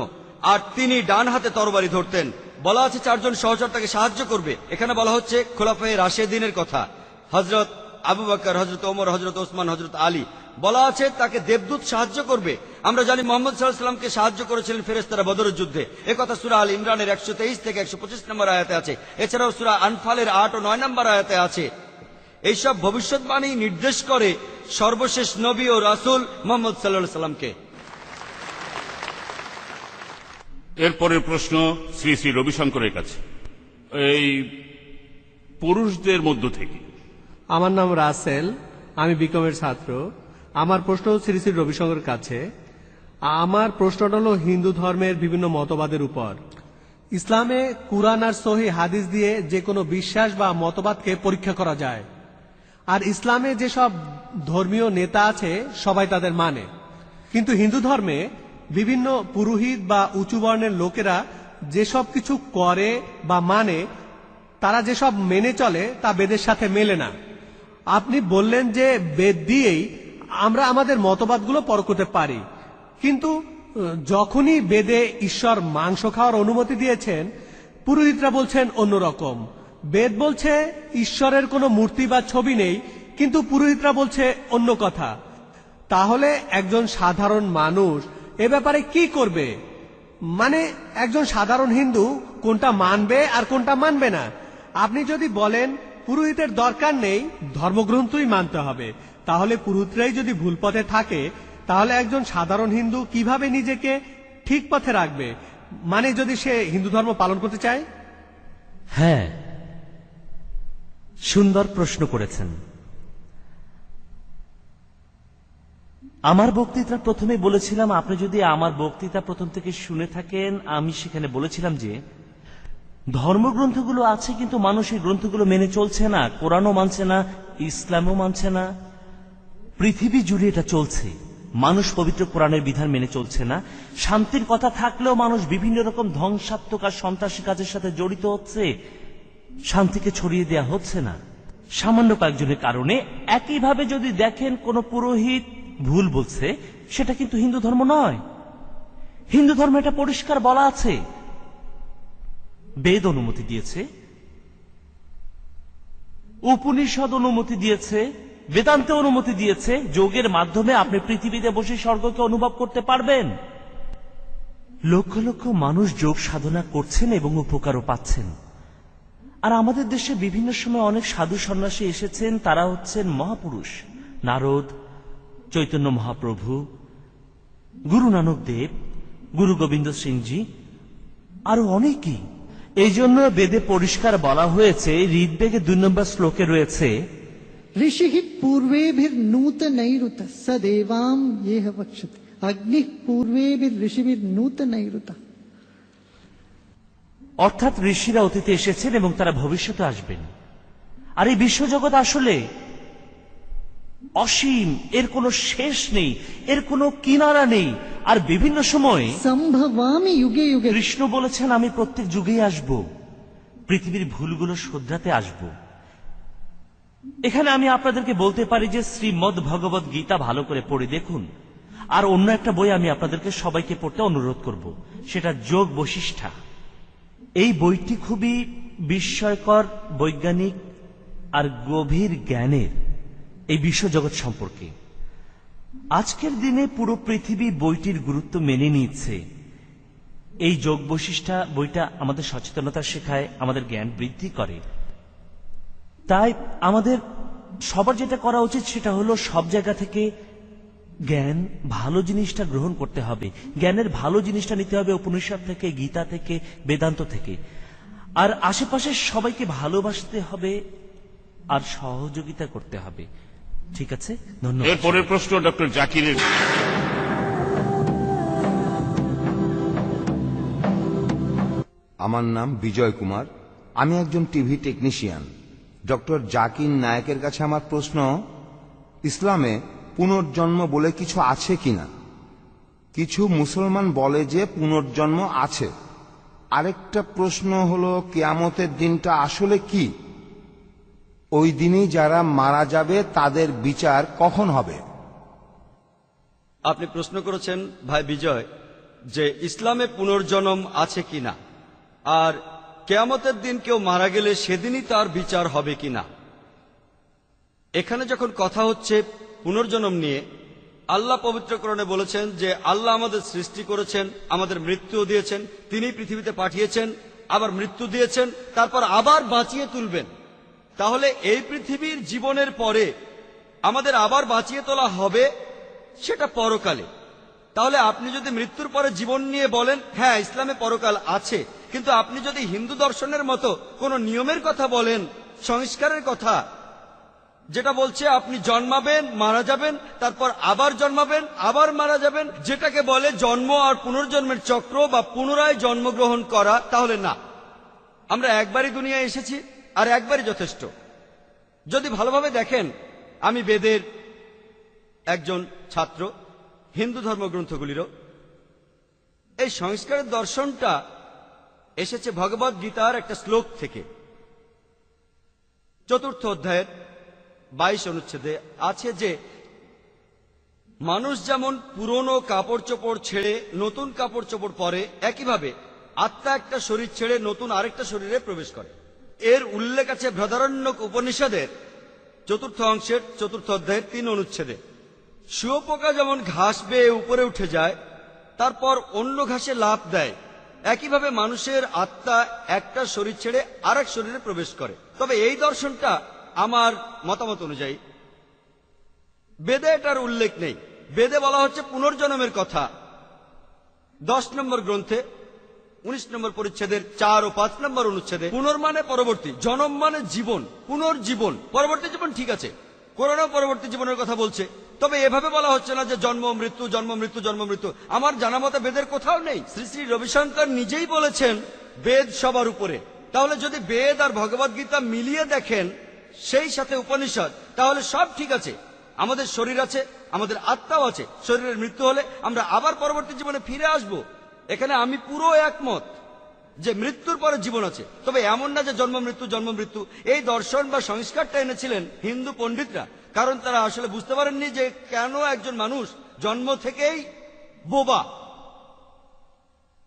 আর তিনি ডান হাতে তরবারি ধরতেন। বলা আছে 4 জন সহচর তাকে সাহায্য করবে। এখানে বলা হচ্ছে খোলাফায়ে রাশেদিনের কথা, হযরত আবু বকর, হযরত ওমর, হযরত ওসমান, হযরত আলী। বলা আছে তাকে দেবদূত সাহায্য করবে। আমরা জানি মোহাম্মদ সাল্লাল্লাহু আলাইহি ওয়াসাল্লামকে সাহায্য করেছিলেন ফেরেশতারা বদরের যুদ্ধে। একথা সূরা আল ইমরানের 123 থেকে 125 নম্বর আয়াতে আছে। এছাড়াও সূরা আনফালের 8 ও 9 নম্বর আয়াতে আছে। এইসব ভবিষ্যৎবাণী নির্দেশ করে সর্বশেষ নবী ও রাসূল মোহাম্মদ সাল্লাল্লাহু আলাইহি ওয়াসাল্লামকে। এরপরের প্রশ্ন শ্রী শ্রী রবিশঙ্করের কাছে। এই পুরুষদের মধ্য থেকে। আমার নাম রাসেল, আমি বিকমের ছাত্র। আমার প্রশ্ন শ্রী শ্রী রবিশঙ্করের কাছে। আমার প্রশ্নটা হলো হিন্দু ধর্মের বিভিন্ন মতবাদের উপর। ইসলামে কুরআন আর সহিহ হাদিস দিয়ে যে কোনো বিশ্বাস বা মতবাদকে পরীক্ষা করা যায়, আর ইসলামে যেসব ধর্মীয় নেতা আছে সবাই তাদের মানে। কিন্তু হিন্দু ধর্মে বিভিন্ন পুরোহিত বা উঁচু বর্ণের লোকেরা যেসব কিছু করে বা মানে, তারা যেসব মেনে চলে তা বেদের সাথে মেলে না। আপনি বললেন যে বেদ দিয়েই আমরা আমাদের মতবাদগুলো পরখ করতে পারি, কিন্তু যখনই বেদে ঈশ্বর মাংস খাওয়ার অনুমতি দিয়েছেন, পুরোহিতরা বলছেন অন্যরকম। বেদ বলছে ঈশ্বরের কোনো মূর্তি বা ছবি নেই, কিন্তু পুরোহিতরা বলছে অন্য কথা। তাহলে একজন সাধারণ মানুষ এ ব্যাপারে কি করবে? মানে একজন সাধারণ হিন্দু কোনটা মানবে আর কোনটা মানবে না? আপনি যদি বলেন পুরোহিতের দরকার নেই, ধর্মগ্রন্থই মানতে হবে, তাহলে পুরোহিতরাই যদি ভুল পথে থাকে, তাহলে একজন সাধারণ হিন্দু কিভাবে নিজেকে ঠিক পথে রাখবে? মানে যদি সে হিন্দু ধর্ম পালন করতে চায়। হ্যাঁ, সুন্দর প্রশ্ন করেছেন। আমার বক্তৃতা প্রথমে বলেছিলাম, আপনি যদি আমার বক্তৃতা প্রথম থেকে শুনে থাকেন, আমি সেখানে বলেছিলাম যে ধর্মগ্রন্থগুলো আছে কিন্তু মানুষ এই গ্রন্থগুলো মেনে চলছে না। কোরআনও মানছে না, ইসলামও মানছে না, পৃথিবী জুড়ে এটা চলছে। মানুষ পবিত্র কোরআনের বিধান মেনে চলছে না। শান্তির কথা থাকলেও মানুষ বিভিন্ন রকম ধ্বংসাত্মক আর সন্ত্রাসী কাজের সাথে জড়িত হচ্ছে। শান্তিকে ছড়িয়ে দেয়া হচ্ছে না সামান্য কয়েকজনের কারণে। একইভাবে যদি দেখেন কোন পুরোহিত ভুল বলছে, সেটা কিন্তু হিন্দু ধর্ম নয়। হিন্দু ধর্মে এটা পরিষ্কার বলা আছে, বেদ অনুমতি দিয়েছে, উপনিষদ অনুমতি দিয়েছে, বেদান্ত অনুমতি দিয়েছে। যোগের মাধ্যমে আপনি পৃথিবীতে বসে স্বর্গকে অনুভব করতে পারবেন। লক্ষ লক্ষ মানুষ যোগ সাধনা করছেন এবং উপকারও পাচ্ছেন। আর আমাদের দেশে বিভিন্ন সময় অনেক সাধু সন্ন্যাসী এসেছেন, তারা হচ্ছেন মহাপুরুষ। নারদ, চৈতন্য মহাপ্রভু, গুরু নানক দেব, গুরু গোবিন্দ সিংজি, আরো অনেকেই। এই জন্য বেদে পরিষ্কার বলা হয়েছে, ঋগ্বেদে 2 নম্বর শ্লোকে রয়েছে, ऋषिः पूर्वेभिर्नूतनैरुत सदेवां येह वक्षति अग्निः पूर्वेभिर्ऋषिभिर्नूतनैरुत। অর্থাৎ ঋষিরা অতীতে এসেছেন এবং তারা ভবিষ্যতে আসবেন। আর এই বিশ্বজগৎ আসলে অসীম, এর কোনো শেষ নেই, এর কোনো কিনারা নেই। আর বিভিন্ন সময় সম্ভবামি যুগে যুগে, কৃষ্ণ বলেছেন আমি প্রত্যেক যুগেই আসব, পৃথিবীর ভুলগুলো শোধরাতে আসব। এখানে আমি আপনাদেরকে বলতে পারি যে শ্রীমদ্ ভগবত গীতা ভালো করে পড়ে দেখুন। আর অন্য একটা বই আমি আপনাদেরকে সবাইকে পড়তে অনুরোধ করব, সেটা যোগ বশিষ্ঠা। এই বইটি খুবই বিস্ময়কর, বৈজ্ঞানিক আর গভীর জ্ঞানের এই বিশ্বজগৎ সম্পর্কে। আজকের দিনে পুরো পৃথিবী বইটির গুরুত্ব মেনে নিচ্ছে। এই যোগ বশিষ্ঠা বইটা আমাদের সচেতনতা শেখায়, আমাদের জ্ঞান বৃদ্ধি করে। তাই আমাদের সবার যেটা করা উচিত সেটা হলো সব জায়গা থেকে জ্ঞান, ভালো জিনিসটা গ্রহণ করতে হবে। জ্ঞানের ভালো জিনিসটা নিতে হবে উপনিষদ থেকে, গীতা থেকে, বেদান্ত থেকে। আর আশেপাশের সবাইকে ভালোবাসতে হবে আর সহযোগিতা করতে হবে। ঠিক আছে, ধন্যবাদ। এরপরের প্রশ্ন ডক্টর জাকিরের। আমার নাম বিজয় কুমার, আমি একজন টিভি টেকনিশিয়ান। ডক্টর জাকির নায়েকের কাছে আমার প্রশ্ন, ইসলামে পুনর্জন্ম বলে কিছু আছে কিনা? কিছু মুসলমান বলে যে পুনর্জন্ম আছে। আরেকটা প্রশ্ন হলো, কিয়ামতের দিনটা আসলে কি? ওই দিনই যারা মারা যাবে তাদের বিচার কখন হবে? আপনি প্রশ্ন করেছেন ভাই বিজয় যে ইসলামে পুনর্জন্ম আছে কিনা, আর কিয়ামতের দিন কেউ মারা গেলে সেদিনই তার বিচার হবে কিনা। এখানে যখন কথা হচ্ছে পুনর্জন্ম নিয়ে, আল্লাহ পবিত্র কোরআনে বলেছেন যে আল্লাহ আমাদের সৃষ্টি করেছেন, আমাদের মৃত্যুও দিয়েছেন, তিনি পৃথিবীতে পাঠিয়েছেন, আবার মৃত্যু দিয়েছেন, তারপর আবার বাঁচিয়ে তুলবেন। তাহলে এই পৃথিবীর জীবনের পরে আমাদের আবার বাঁচিয়ে তোলা হবে, সেটা পরকালে। তাহলে আপনি যদি মৃত্যুর পরে জীবন নিয়ে বলেন হ্যাঁ ইসলামে পরকাল আছে, কিন্তু আপনি যদি হিন্দু দর্শনের মতো কোন নিয়মের কথা বলেন, সংস্কারের কথা, যেটা বলছে আপনি জন্মাবেন, মারা যাবেন, তারপর আবার জন্মাবেন, আবার মারা যাবেন, যেটাকে বলে জন্ম আর পুনর্জন্মের চক্র বা পুনরায় জন্মগ্রহণ করা, তাহলে না, আমরা একবারই দুনিয়ায় এসেছি আর একবারই যথেষ্ট। যদি ভালোভাবে দেখেন, আমি বেদের একজন ছাত্র, হিন্দু ধর্মগ্রন্থগুলিরও। এই সংস্কারের দর্শনটা এসেছে ভগবদ গীতার একটা শ্লোক থেকে। 4th অধ্যায়ের 22 অনুচ্ছেদে আছে যে মানুষ যেমন পুরনো কাপড় চোপড় ছেড়ে নতুন কাপড় চোপড় পরে, একইভাবে আত্মা একটা শরীর ছেড়ে নতুন আরেকটা শরীরে প্রবেশ করে। এর উল্লেখ আছে বৃহদারণ্যক উপনিষদের 4th অংশের 4th অধ্যায়ের 3 অনুচ্ছেদে। শুয়োপোকা যেমন ঘাস বেয়ে উপরে উঠে যায়, তারপর অন্য ঘাসে লাফ দেয়, একইভাবে মানুষের আত্মা একটা শরীর ছেড়ে আরেক শরীরে প্রবেশ করে। তবে এই দর্শনটা আমার মতামত অনুযায়ী বেদে এটার উল্লেখ নেই। বেদে বলা হচ্ছে পুনর্জন্মের কথা। 10 নম্বর গ্রন্থে 19 নম্বর পরিচ্ছেদের 4 ও 5 নম্বর অনুচ্ছেদে পুনর্মানে পরবর্তী, জনম মানে জীবন, পুনর্জীবন, পরবর্তী জীবন ঠিক আছে, কোরআনও পরবর্তী জীবনের কথা বলছে। তবে এভাবে বলা হচ্ছে না যে জন্ম মৃত্যু, জন্ম মৃত্যু, জন্ম মৃত্যু। আমার জানা মতে বেদের কোথাও নেই। শ্রী শ্রী রবিশঙ্কর নিজেই বলেছেন বেদ সবার উপরে। তাহলে যদি বেদ আর ভগবদ গীতা মিলিয়ে দেখেন, সেই সাথে উপনিষদ, তাহলে সব ঠিক আছে। আমাদের শরীর আছে, আমাদের আত্মাও আছে। শরীরের মৃত্যু হলে আমরা আবার পরবর্তী জীবনে ফিরে আসব। এখানে আমি পুরো একমত যে মৃত্যুর পরে জীবন আছে। তবে এমন না যে জন্ম মৃত্যু, জন্ম মৃত্যু। এই দর্শন বা সংস্কারটা এনেছিলেন হিন্দু পণ্ডিতরা, কারণ তারা আসলে বুঝতে পারেননি যে কেন একজন মানুষ জন্ম থেকেই বোবা,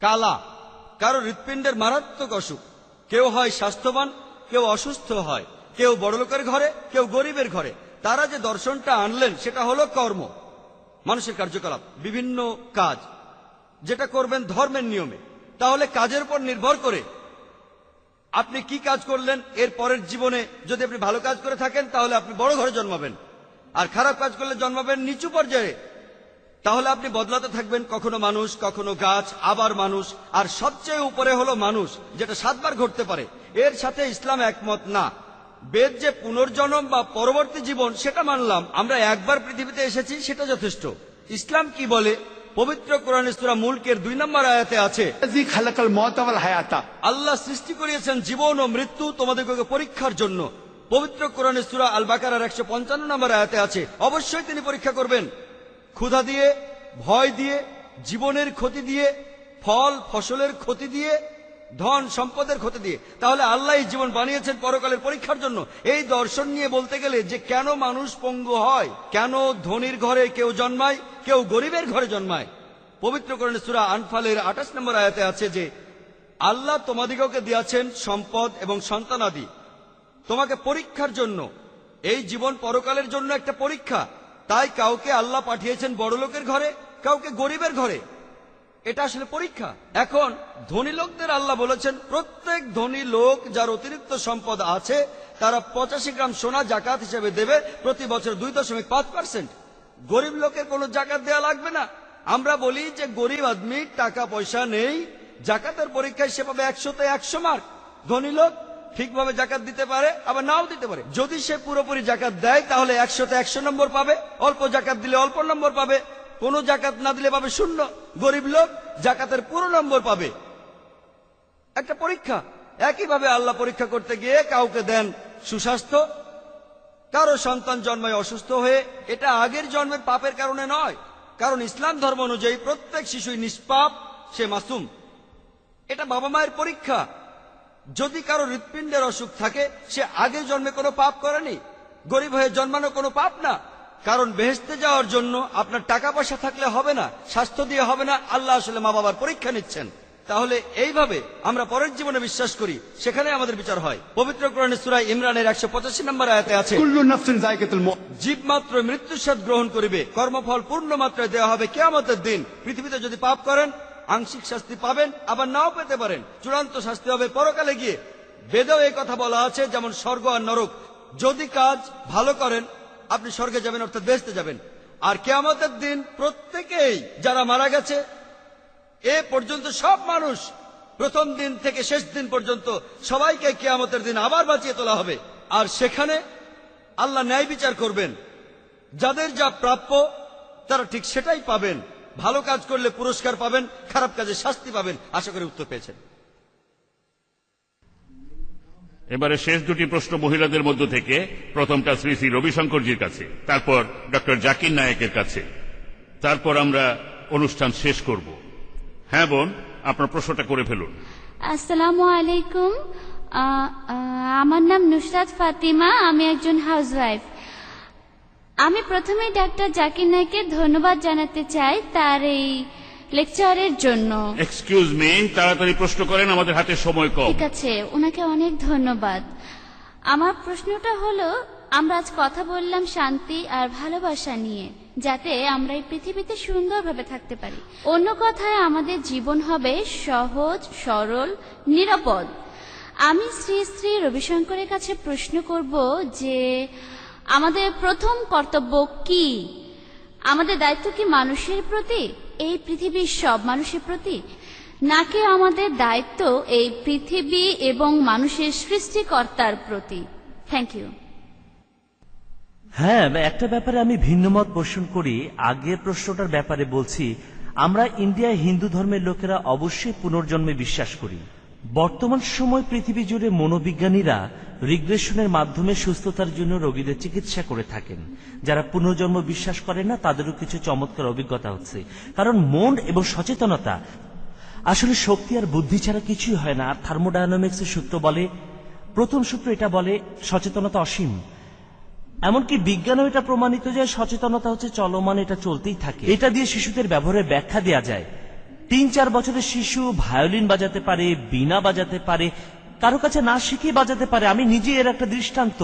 কালা, কারো হৃৎপিণ্ডের মারাত্মক অসুখ, কেউ হয় স্বাস্থ্যবান, কেউ অসুস্থ হয়, কেউ বড়লোকের ঘরে, কেউ গরিবের ঘরে। তারা যে দর্শনটা আনলেন সেটা হলো কর্ম, মানুষের কার্যকলাপ, বিভিন্ন কাজ যেটা করবেন ধর্মের নিয়মে। তাহলে কাজের উপর নির্ভর করে আপনি কি কাজ করলেন, এর পরের জীবনে যদি আপনি ভালো কাজ করে থাকেন তাহলে আপনি বড় ঘরে জন্মাবেন, আর খারাপ কাজ করলে জন্মাবেন নিচু পর্যায়ে। তাহলে আপনি বদলাতে থাকবেন, কখনো মানুষ, কখনো গাছ, আবার মানুষ, আর সবচেয়ে উপরে হলো মানুষ, যেটা 7 বার ঘটতে পারে। এর সাথে ইসলাম একমত না। বেদ যে পুনর্জন্ম বা পরবর্তী জীবন সেটা মানলাম, আমরা একবার পৃথিবীতে এসেছি সেটা যথেষ্ট। ইসলাম কি বলে? পবিত্র কোরআন সূরা মুলকের 2 নম্বর আয়াতে আছে, আল্লাহ সৃষ্টি করিয়েছেন জীবন ও মৃত্যু তোমাদেরকে পরীক্ষার জন্য। পবিত্র কোরআন সূরা আল বাকারার 155 নম্বর আয়াতে আছে, অবশ্যই তিনি পরীক্ষা করবেন, ক্ষুধা দিয়ে, ভয় দিয়ে, জীবনের ক্ষতি দিয়ে, ফল ফসলের ক্ষতি দিয়ে, ধন সম্পদের ক্ষতি দিয়ে। তাহলে আল্লাহ এই জীবন বানিয়েছেন পরকালের পরীক্ষার জন্য। এই দর্শন নিয়ে বলতে গেলে যে কেন মানুষ পঙ্গু হয়, কেন ধনীর ঘরে কেউ জন্মায়, কেউ গরিবের ঘরে জন্মায়, পবিত্র কোরআন সূরা আনফালের 28 নম্বর আয়াতে আছে যে আল্লাহ তোমাদিগকে দিয়েছেন সম্পদ এবং সন্তানাদি তোমাকে পরীক্ষার জন্য। এই জীবন পরকালের জন্য একটা পরীক্ষা। তাই কাউকে আল্লাহ পাঠিয়েছেন বড়লোকের ঘরে, কাউকে গরিবের ঘরে। এটা আসলে পরীক্ষা। এখন ধনী লোকদের আল্লাহ বলেছেন প্রত্যেক ধনী লোক যার অতিরিক্ত সম্পদ আছে তারা 85 গ্রাম সোনা জাকাত হিসেবে দেবে প্রতি বছর 2.5%। গরিব লোকের কোনো জাকাত দেয়া লাগবে না। আমরা বলি যে গরিব আদমি টাকা পয়সা নেই, জাকাতের পরীক্ষায় সে পাবে 100তে 100 মার্ক। ধনী লোক ঠিকভাবে জাকাত দিতে পারে, আবার নাও দিতে পারে। যদি সে পুরোপুরি জাকাত দেয় তাহলে 100তে 100 নম্বর পাবে, অল্প জাকাত দিলে অল্প নম্বর পাবে, কোনো জাকাত না দিলে পাবে 0। গরিব লোক জাকাতের পুরো নম্বর পাবে। একটা পরীক্ষা। একইভাবে আল্লাহ পরীক্ষা করতে গিয়ে কাউকে দেন সুস্বাস্থ্য, কারো সন্তান জন্মায় অসুস্থ হয়ে। এটা আগের জন্মের পাপের কারণে নয়, কারণ ইসলাম ধর্ম অনুযায়ী প্রত্যেক শিশুই নিষ্পাপ, সে মাসুম। এটা বাবা মায়ের পরীক্ষা। যদি কারো হৃৎপিণ্ডের অসুখ থাকে, সে আগের জন্মে কোনো পাপ করেনি। গরিব হয়ে জন্মানো কোনো পাপ না, কারণ বেহেশতে যাওয়ার জন্য আপনার টাকা পয়সা থাকলে হবে না, স্বাস্থ্য দিয়ে হবে না। আল্লাহ আসলে মা বাবার পরীক্ষা নিচ্ছেন। তাহলে এইভাবে আমরা পরের জীবনে বিশ্বাস করি, সেখানে আমাদের বিচার হয়। পবিত্র কোরআনে সূরা ইমরানের 185 নম্বর আয়াতে আছে, কুল্লু নাফসিন যায়কাতুল মউত, জীব মাত্র মৃত্যুর স্বাদ গ্রহণ করিবে, কর্মফল পূর্ণ মাত্রায় দেওয়া হবে কিয়ামতের দিন। পৃথিবীতে যদি পাপ করেন আংশিক শাস্তি পাবেন, আবার নাও পেতে পারেন। চূড়ান্ত শাস্তি হবে পরকালে গিয়ে। বেদেও এই কথা বলা আছে, যেমন স্বর্গ আর নরক। যদি কাজ ভালো করেন আপনি স্বর্গে যাবেন, অর্থাৎ বেহেশতে যাবেন। আর কিয়ামতের দিন প্রত্যেকেই, যারা মারা গেছে এ পর্যন্ত সব মানুষ, প্রথম দিন থেকে শেষ দিন পর্যন্ত সবাইকে কিয়ামতের দিন আবার বাঁচিয়ে তোলা হবে। আর সেখানে আল্লাহ ন্যায় বিচার করবেন। যাদের যা প্রাপ্য তারা ঠিক সেটাই পাবেন। ভালো কাজ করলে পুরস্কার পাবেন, খারাপ কাজে শাস্তি পাবেন। আশা করি উত্তর পেয়েছেন। এবারে শেষ দুটি প্রশ্ন মহিলাদের মধ্য থেকে। প্রথমটা শ্রী শ্রী রবিশঙ্করজির কাছে, তারপর ডক্টর জাকির নায়েকের কাছে, তারপর আমরা অনুষ্ঠান শেষ করব। হ্যাঁ বোন, আপনার প্রশ্নটা করে ফেলুন। আসসালামু আলাইকুম। আমার নাম নুসরাত ফাতিমা, আমি একজন হাউসওয়াইফ। আমি প্রথমেই ডাক্তার জাকির নায়েককে ধন্যবাদ জানাতে চাই তার এই লেকচারের জন্য। এক্সকিউজ মি, তাড়াতাড়ি প্রশ্ন করেন, আমাদের হাতে সময় কম। ঠিক আছে, ওনাকে অনেক ধন্যবাদ। আমার প্রশ্নটা হলো, আমরা আজ কথা বললাম শান্তি আর ভালোবাসা নিয়ে, যাতে আমরা এই পৃথিবীতে সুন্দরভাবে থাকতে পারি। অন্য কথায় আমাদের জীবন হবে সহজ, সরল, নিরাপদ। আমি শ্রী শ্রী রবিশঙ্করের কাছে প্রশ্ন করব যে আমাদের প্রথম কর্তব্য কি? আমাদের দায়িত্ব কি মানুষের প্রতি, এই পৃথিবীর সব মানুষের প্রতি, নাকি আমাদের দায়িত্ব এই পৃথিবী এবং মানুষের সৃষ্টিকর্তার প্রতি? Thank you. হ্যাঁ, একটা ব্যাপারে আমি ভিন্নমত পোষণ করি। আগের প্রশ্নটার ব্যাপারে বলছি, আমরা ইন্ডিয়ায় হিন্দু ধর্মের লোকেরা অবশ্যই পুনর্জন্মে বিশ্বাস করি। বর্তমান সময় পৃথিবী জুড়ে মনোবিজ্ঞানীরা রিগ্রেশনের মাধ্যমে সুস্থতার জন্য রোগীদের চিকিৎসা করে থাকেন। যারা পুনর্জন্ম বিশ্বাস করে না তাদেরও কিছু চমৎকার অভিজ্ঞতা হচ্ছে, কারণ মন এবং সচেতনতা আসলে শক্তি আর বুদ্ধি ছাড়া কিছুই হয় না। আর থার্মোডায়নামিক্সের সূত্র বলে, প্রথম সূত্র এটা বলে, সচেতনতা অসীম। এমনকি বিজ্ঞানও এটা প্রমাণিত যে সচেতনতা হচ্ছে চলমান, এটা চলতেই থাকে। এটা দিয়ে শিশুদের ব্যবহারের ব্যাখ্যা দেওয়া যায়। 3-4 বছরের শিশু ভায়োলিন বাজাতে পারে, বীণা বাজাতে পারে, কারো কাছে না শিখে বাজাতে পারে। আমি নিজে এর একটা দৃষ্টান্ত।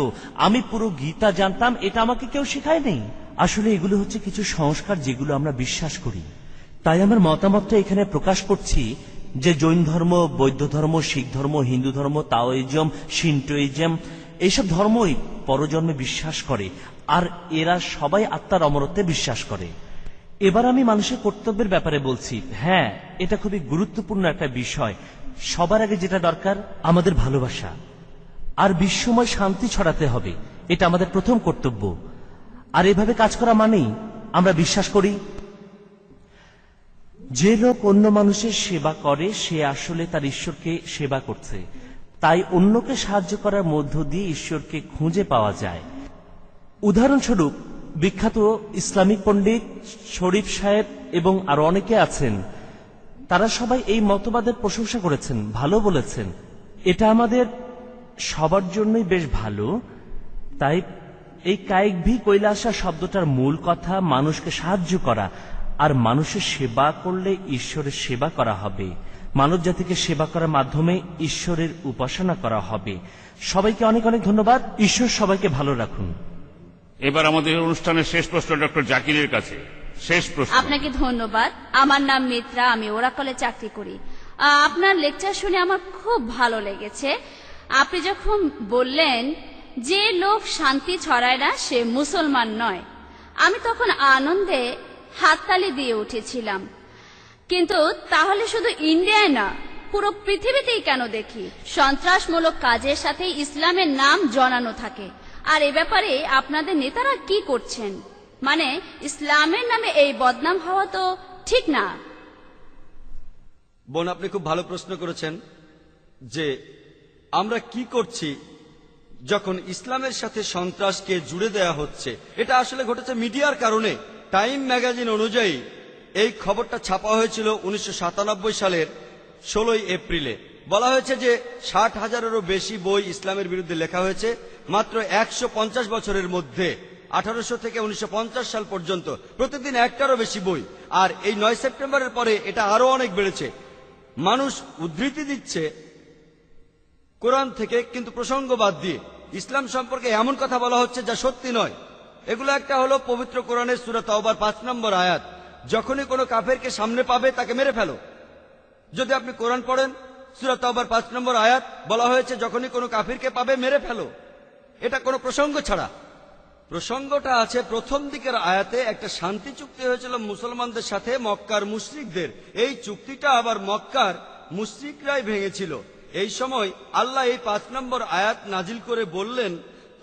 আমি পুরো গীতা জানতাম, এটা আমাকে কেউ শেখায় নেই। আসলে এগুলো হচ্ছে কিছু সংস্কার যেগুলো আমরা বিশ্বাস করি। তাই আমার মতামতটা এখানে প্রকাশ করছি যে জৈন ধর্ম, বৌদ্ধ ধর্ম, শিখ ধর্ম, হিন্দু ধর্ম, তাওইজম, শিন্টোইজম, এইসব ধর্মই পরজন্মে বিশ্বাস করে, আর এরা সবাই আত্মার অমরত্বে বিশ্বাস করে। এবার আমি মানুষের কর্তব্যের ব্যাপারে বলছি। হ্যাঁ, এটা খুবই গুরুত্বপূর্ণ একটা বিষয়। সবার আগে যেটা দরকার আমাদের ভালোবাসা আর বিশ্বময় শান্তি ছড়াতে হবে, এটা আমাদের প্রথম কর্তব্য। আর এভাবে কাজ করা মানেই আমরা বিশ্বাস করি যে লোক অন্য মানুষের সেবা করে সে আসলে তার ঈশ্বরকে সেবা করছে। তাই অন্যকে সাহায্য করার মধ্য দিয়ে ঈশ্বরকে খুঁজে পাওয়া যায়। উদাহরণস্বরূপ বিখ্যাত ইসলামিক পণ্ডিত শরীফ সাহেব এবং আরো অনেকে আছেন, তারা সবাই এই মতবাদের প্রশংসা করেছেন, ভালো বলেছেন। এটা আমাদের সবার জন্যই বেশ ভালো। তাই এই কায়িক ভি কৈলাসা শব্দটার মূল কথা মানুষকে সাহায্য করা, আর মানুষের সেবা করলে ঈশ্বরের সেবা করা হবে। মানব জাতিকে সেবা করার মাধ্যমে ঈশ্বরের উপাসনা করা হবে। সবাইকে অনেক অনেক ধন্যবাদ। ঈশ্বর সবাইকে ভালো রাখুন। এবার আমাদের অনুষ্ঠানের শেষ প্রশ্ন ডক্টর জাকিরের কাছে। শেষ প্রশ্ন। আপনাকে ধন্যবাদ। আমার নাম মিত্রা, আমি ওরাকলে চাকরি করি। আপনার লেকচার শুনে আমার খুব ভালো লেগেছে। আপনি যখন বললেন যে লোক শান্তি ছড়ায় না সে মুসলমান নয়। আমি তখন আনন্দে হাততালি দিয়ে উঠেছিলাম। কিন্তু তাহলে শুধু ইন্ডিয়ায় না, পুরো পৃথিবীতেই কেন দেখি সন্ত্রাসমূলক কাজের সাথে ইসলামের নাম জড়ানো থাকে। আর এ ব্যাপারে আপনাদের নেতারা কি করছেন? মানে ইসলামের নামে এই বদনাম হওয়া তো ঠিক না। বোন, আপনি খুব ভালো প্রশ্ন করেছেন যে আমরা কি করছি যখন ইসলামের সাথে সন্ত্রাসকে জুড়ে দেয়া হচ্ছে। এটা আসলে ঘটেছে মিডিয়ার কারণে। টাইম ম্যাগাজিন অনুযায়ী এই খবরটা ছাপা হয়েছিল 1997 সালের 16 এপ্রিলে। বলা হয়েছে যে 60,000-এরও বেশি বই ইসলামের বিরুদ্ধে লেখা হয়েছে মাত্র 150 বছরের মধ্যে। 1800 থেকে 1950 সাল পর্যন্ত প্রতিদিন একটারও বেশি বই। আর এই 9 সেপ্টেম্বরের পরে এটা আরো অনেক বেড়েছে। মানুষ উদ্ধৃতি দিচ্ছে কোরআন থেকে, কিন্তু প্রসঙ্গ বাদ দিয়ে ইসলাম সম্পর্কে এমন কথা বলা হচ্ছে যা সত্যি নয়। এগুলো একটা হলো পবিত্র কোরআনের সূরা তাওবার 5 নম্বর আয়াত, যখনই কোনো কাফেরকে সামনে পাবে তাকে মেরে ফেলো। যদি আপনি কোরআন পড়েন, সূরা তাওবার 5 নম্বর আয়াত বলা হয়েছে যখনই কোনো কাফিরকে পাবে মেরে ফেলো। এটা কোনো প্রসঙ্গ ছাড়া। প্রসঙ্গটা আছে প্রথম দিকের আয়াতে। একটা শান্তি চুক্তি হয়েছিল মুসলমানদের সাথে মক্কার মুশরিকদের। এই চুক্তিটা আবার মক্কার মুশরিকরাই ভেঙেছিল। এই সময় আল্লাহ এই 5 নম্বর আয়াত নাজিল করে বললেন,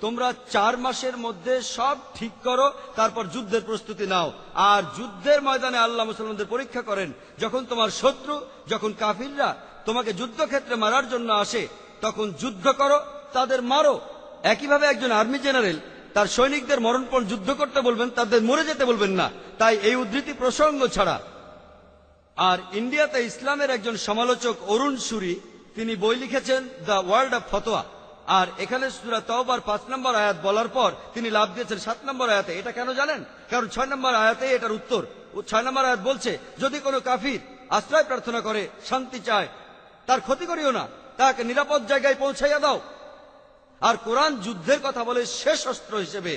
তোমরা 4 মাসের মধ্যে সব ঠিক করো, তারপর যুদ্ধের প্রস্তুতি নাও। আর যুদ্ধের ময়দানে আল্লাহ মুসলমানদের পরীক্ষা করেন। যখন তোমার শত্রু, যখন কাফিররা তোমাকে যুদ্ধক্ষেত্রে মারার জন্য আসে, তখন যুদ্ধ করো, তাদের মারো। একইভাবে একজন আর্মি জেনারেল তার সৈনিকদের মরণপণ যুদ্ধ করতে বলবেন, তাদের মরে যেতে বলবেন না। তাই এই উদ্ধৃতি প্রসঙ্গ ছাড়া। আর ইন্ডিয়াতে ইসলামের একজন সমালোচক অরুণ সুরি, তিনি বই লিখেছেন দ্য ওয়ার্ল্ড অফ ফতোয়া। আর এখানে সূরা তাওবার 5 নম্বর আয়াত বলার পর তিনি লাভ দিয়েছেন 7 নম্বর আয়াতে। এটা কেন জানেন? কারণ 6 নম্বর আয়াতে এটার উত্তর। 6 নম্বর আয়াত বলছে, যদি কোনো কাফির আশ্রয় প্রার্থনা করে, শান্তি চায়, তার ক্ষতি করিও না, তাকে নিরাপদ জায়গায় পৌঁছাইয়া দাও। আর কোরআন যুদ্ধের কথা বলে শেষ অস্ত্র হিসেবে,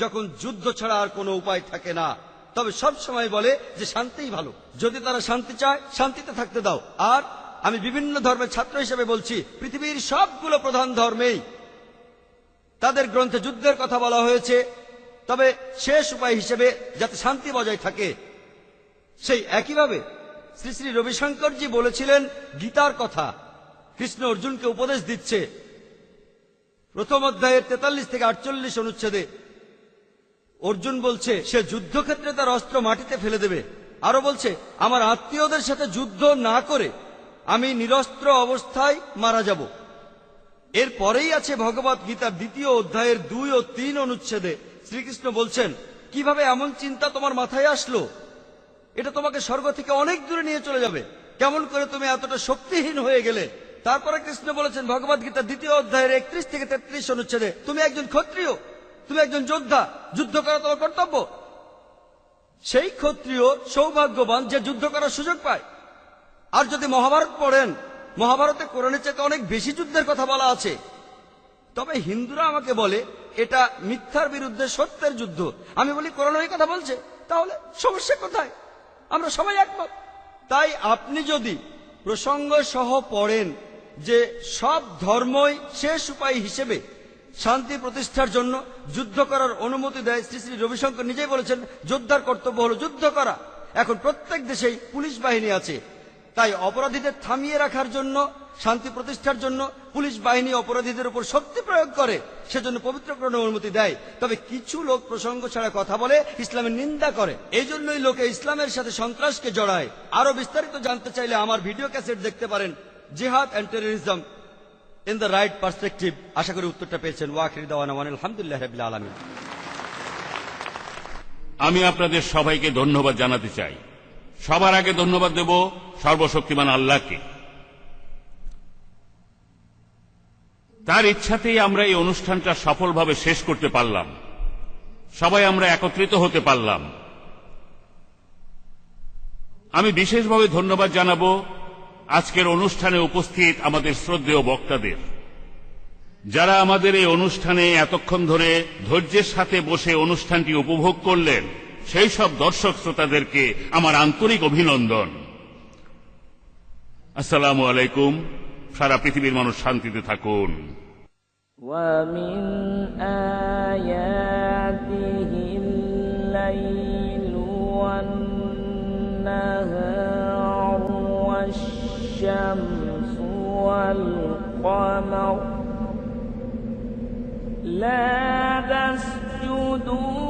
যখন যুদ্ধ ছাড়া আর কোনো উপায় থাকে না। তবে সব সময় বলে যে শান্তিই ভালো। যদি তারা শান্তি চায়, শান্তিতে থাকতে দাও। আর আমি বিভিন্ন ধর্মের ছাত্র হিসেবে বলছি, পৃথিবীর সবগুলো প্রধান ধর্মেই তাদের গ্রন্থে যুদ্ধের কথা বলা হয়েছে, তবে শেষ উপায় হিসেবে যাতে শান্তি বজায় থাকে। সেই একইভাবে শ্রী শ্রী রবিশঙ্করজি বলেছিলেন গীতার কথা। কৃষ্ণ অর্জুনকে উপদেশ দিচ্ছে প্রথম অধ্যায়ের 43 থেকে 48 অনুচ্ছেদে। অর্জুন বলছে সে যুদ্ধক্ষেত্রে তার অস্ত্র মাটিতে ফেলে দেবে। আরো বলছে, আমার আত্মীয়দের সাথে যুদ্ধ না করে আমি নিরস্ত্র অবস্থায় মারা যাব। এরপরেই আছে ভগবত গীতার 2য় অধ্যায়ের 2 ও 3 অনুচ্ছেদে শ্রীকৃষ্ণ বলছেন, কিভাবে এমন চিন্তা তোমার মাথায় আসলো? এটা তোমাকে স্বর্গ থেকে অনেক দূরে নিয়ে চলে যাবে। কেমন করে তুমি এতটা শক্তিহীন হয়ে গেলে? তারপরে কৃষ্ণ বলেছেন ভগবত গীতার 2য় অধ্যায়ের 31 থেকে 33 অনুচ্ছেদে, তুমি একজন ক্ষত্রিয়, তুমি একজন যোদ্ধা, যুদ্ধ করা তোমার কর্তব্য। সেই ক্ষত্রিয় সৌভাগ্যবান যে যুদ্ধ করার সুযোগ পায়। আর যদি মহাভারত পড়েন, মহাভারতে কোরআনের চাইতে অনেক বেশি যুদ্ধের কথা বলা আছে। তবে হিন্দুরা আমাকে বলে এটা মিথ্যার বিরুদ্ধে সত্যের যুদ্ধ। আমি বলি কোরআন ওই কথা বলছে, তাহলে সমস্যা কোথায়? আমরা সবাই একমত। তাই আপনি যদি প্রসঙ্গ সহ পড়েন যে সব ধর্মই শেষ উপায় হিসেবে শান্তি প্রতিষ্ঠার জন্য যুদ্ধ করার অনুমতি দেয়। শ্রী শ্রী রবিশঙ্কর নিজেই বলেছেন, যোদ্ধার কর্তব্য হলো যুদ্ধ করা। এখন প্রত্যেক দেশেই পুলিশ বাহিনী আছে, তাই অপরাধীদের থামিয়ে রাখার জন্য, শান্তি প্রতিষ্ঠার জন্য পুলিশ বাহিনী অপরাধীদের উপর শক্তি প্রয়োগ করে। সেজন্য পবিত্র কোরআন অনুমতি দেয়। তবে কিছু লোক প্রসঙ্গ ছাড়া কথা বলে, ইসলামের নিন্দা করে। এই জন্যই লোকে ইসলামের সাথে সন্ত্রাসকে জড়ায়। আরো বিস্তারিত জানতে চাইলে আমার ভিডিও ক্যাসেট দেখতে পারেন, jihad and terrorism in the right perspective. আশা করি উত্তরটা পেয়েছেন। ওয়াখির দাওয়ানা আলহামদুলিল্লাহ রাব্বিল আলামিন। আমি আপনাদের সবাইকে ধন্যবাদ জানাতে চাই। সবার আগে ধন্যবাদ দেব সর্বশক্তিমান আল্লাহকে। তার ইচ্ছাতেই আমরা এই অনুষ্ঠানটা সফলভাবে শেষ করতে পারলাম। সবাই আমরা একত্রিত হতে পারলাম। আমি বিশেষভাবে ধন্যবাদ জানাবো আজকের অনুষ্ঠানে উপস্থিত আমাদের শ্রদ্ধেয় বক্তাদের, যারা আমাদের এই অনুষ্ঠানে এতক্ষণ ধরে ধৈর্যের সাথে বসে অনুষ্ঠানটি উপভোগ করলেন। সেই সব দর্শক শ্রোতাদেরকে আমার আন্তরিক অভিনন্দন। আসসালামু আলাইকুম। সারা পৃথিবীর মানুষ শান্তিতে থাকুন। ومن آياته الليل والنهار والشمس والقمر لا تسجدوا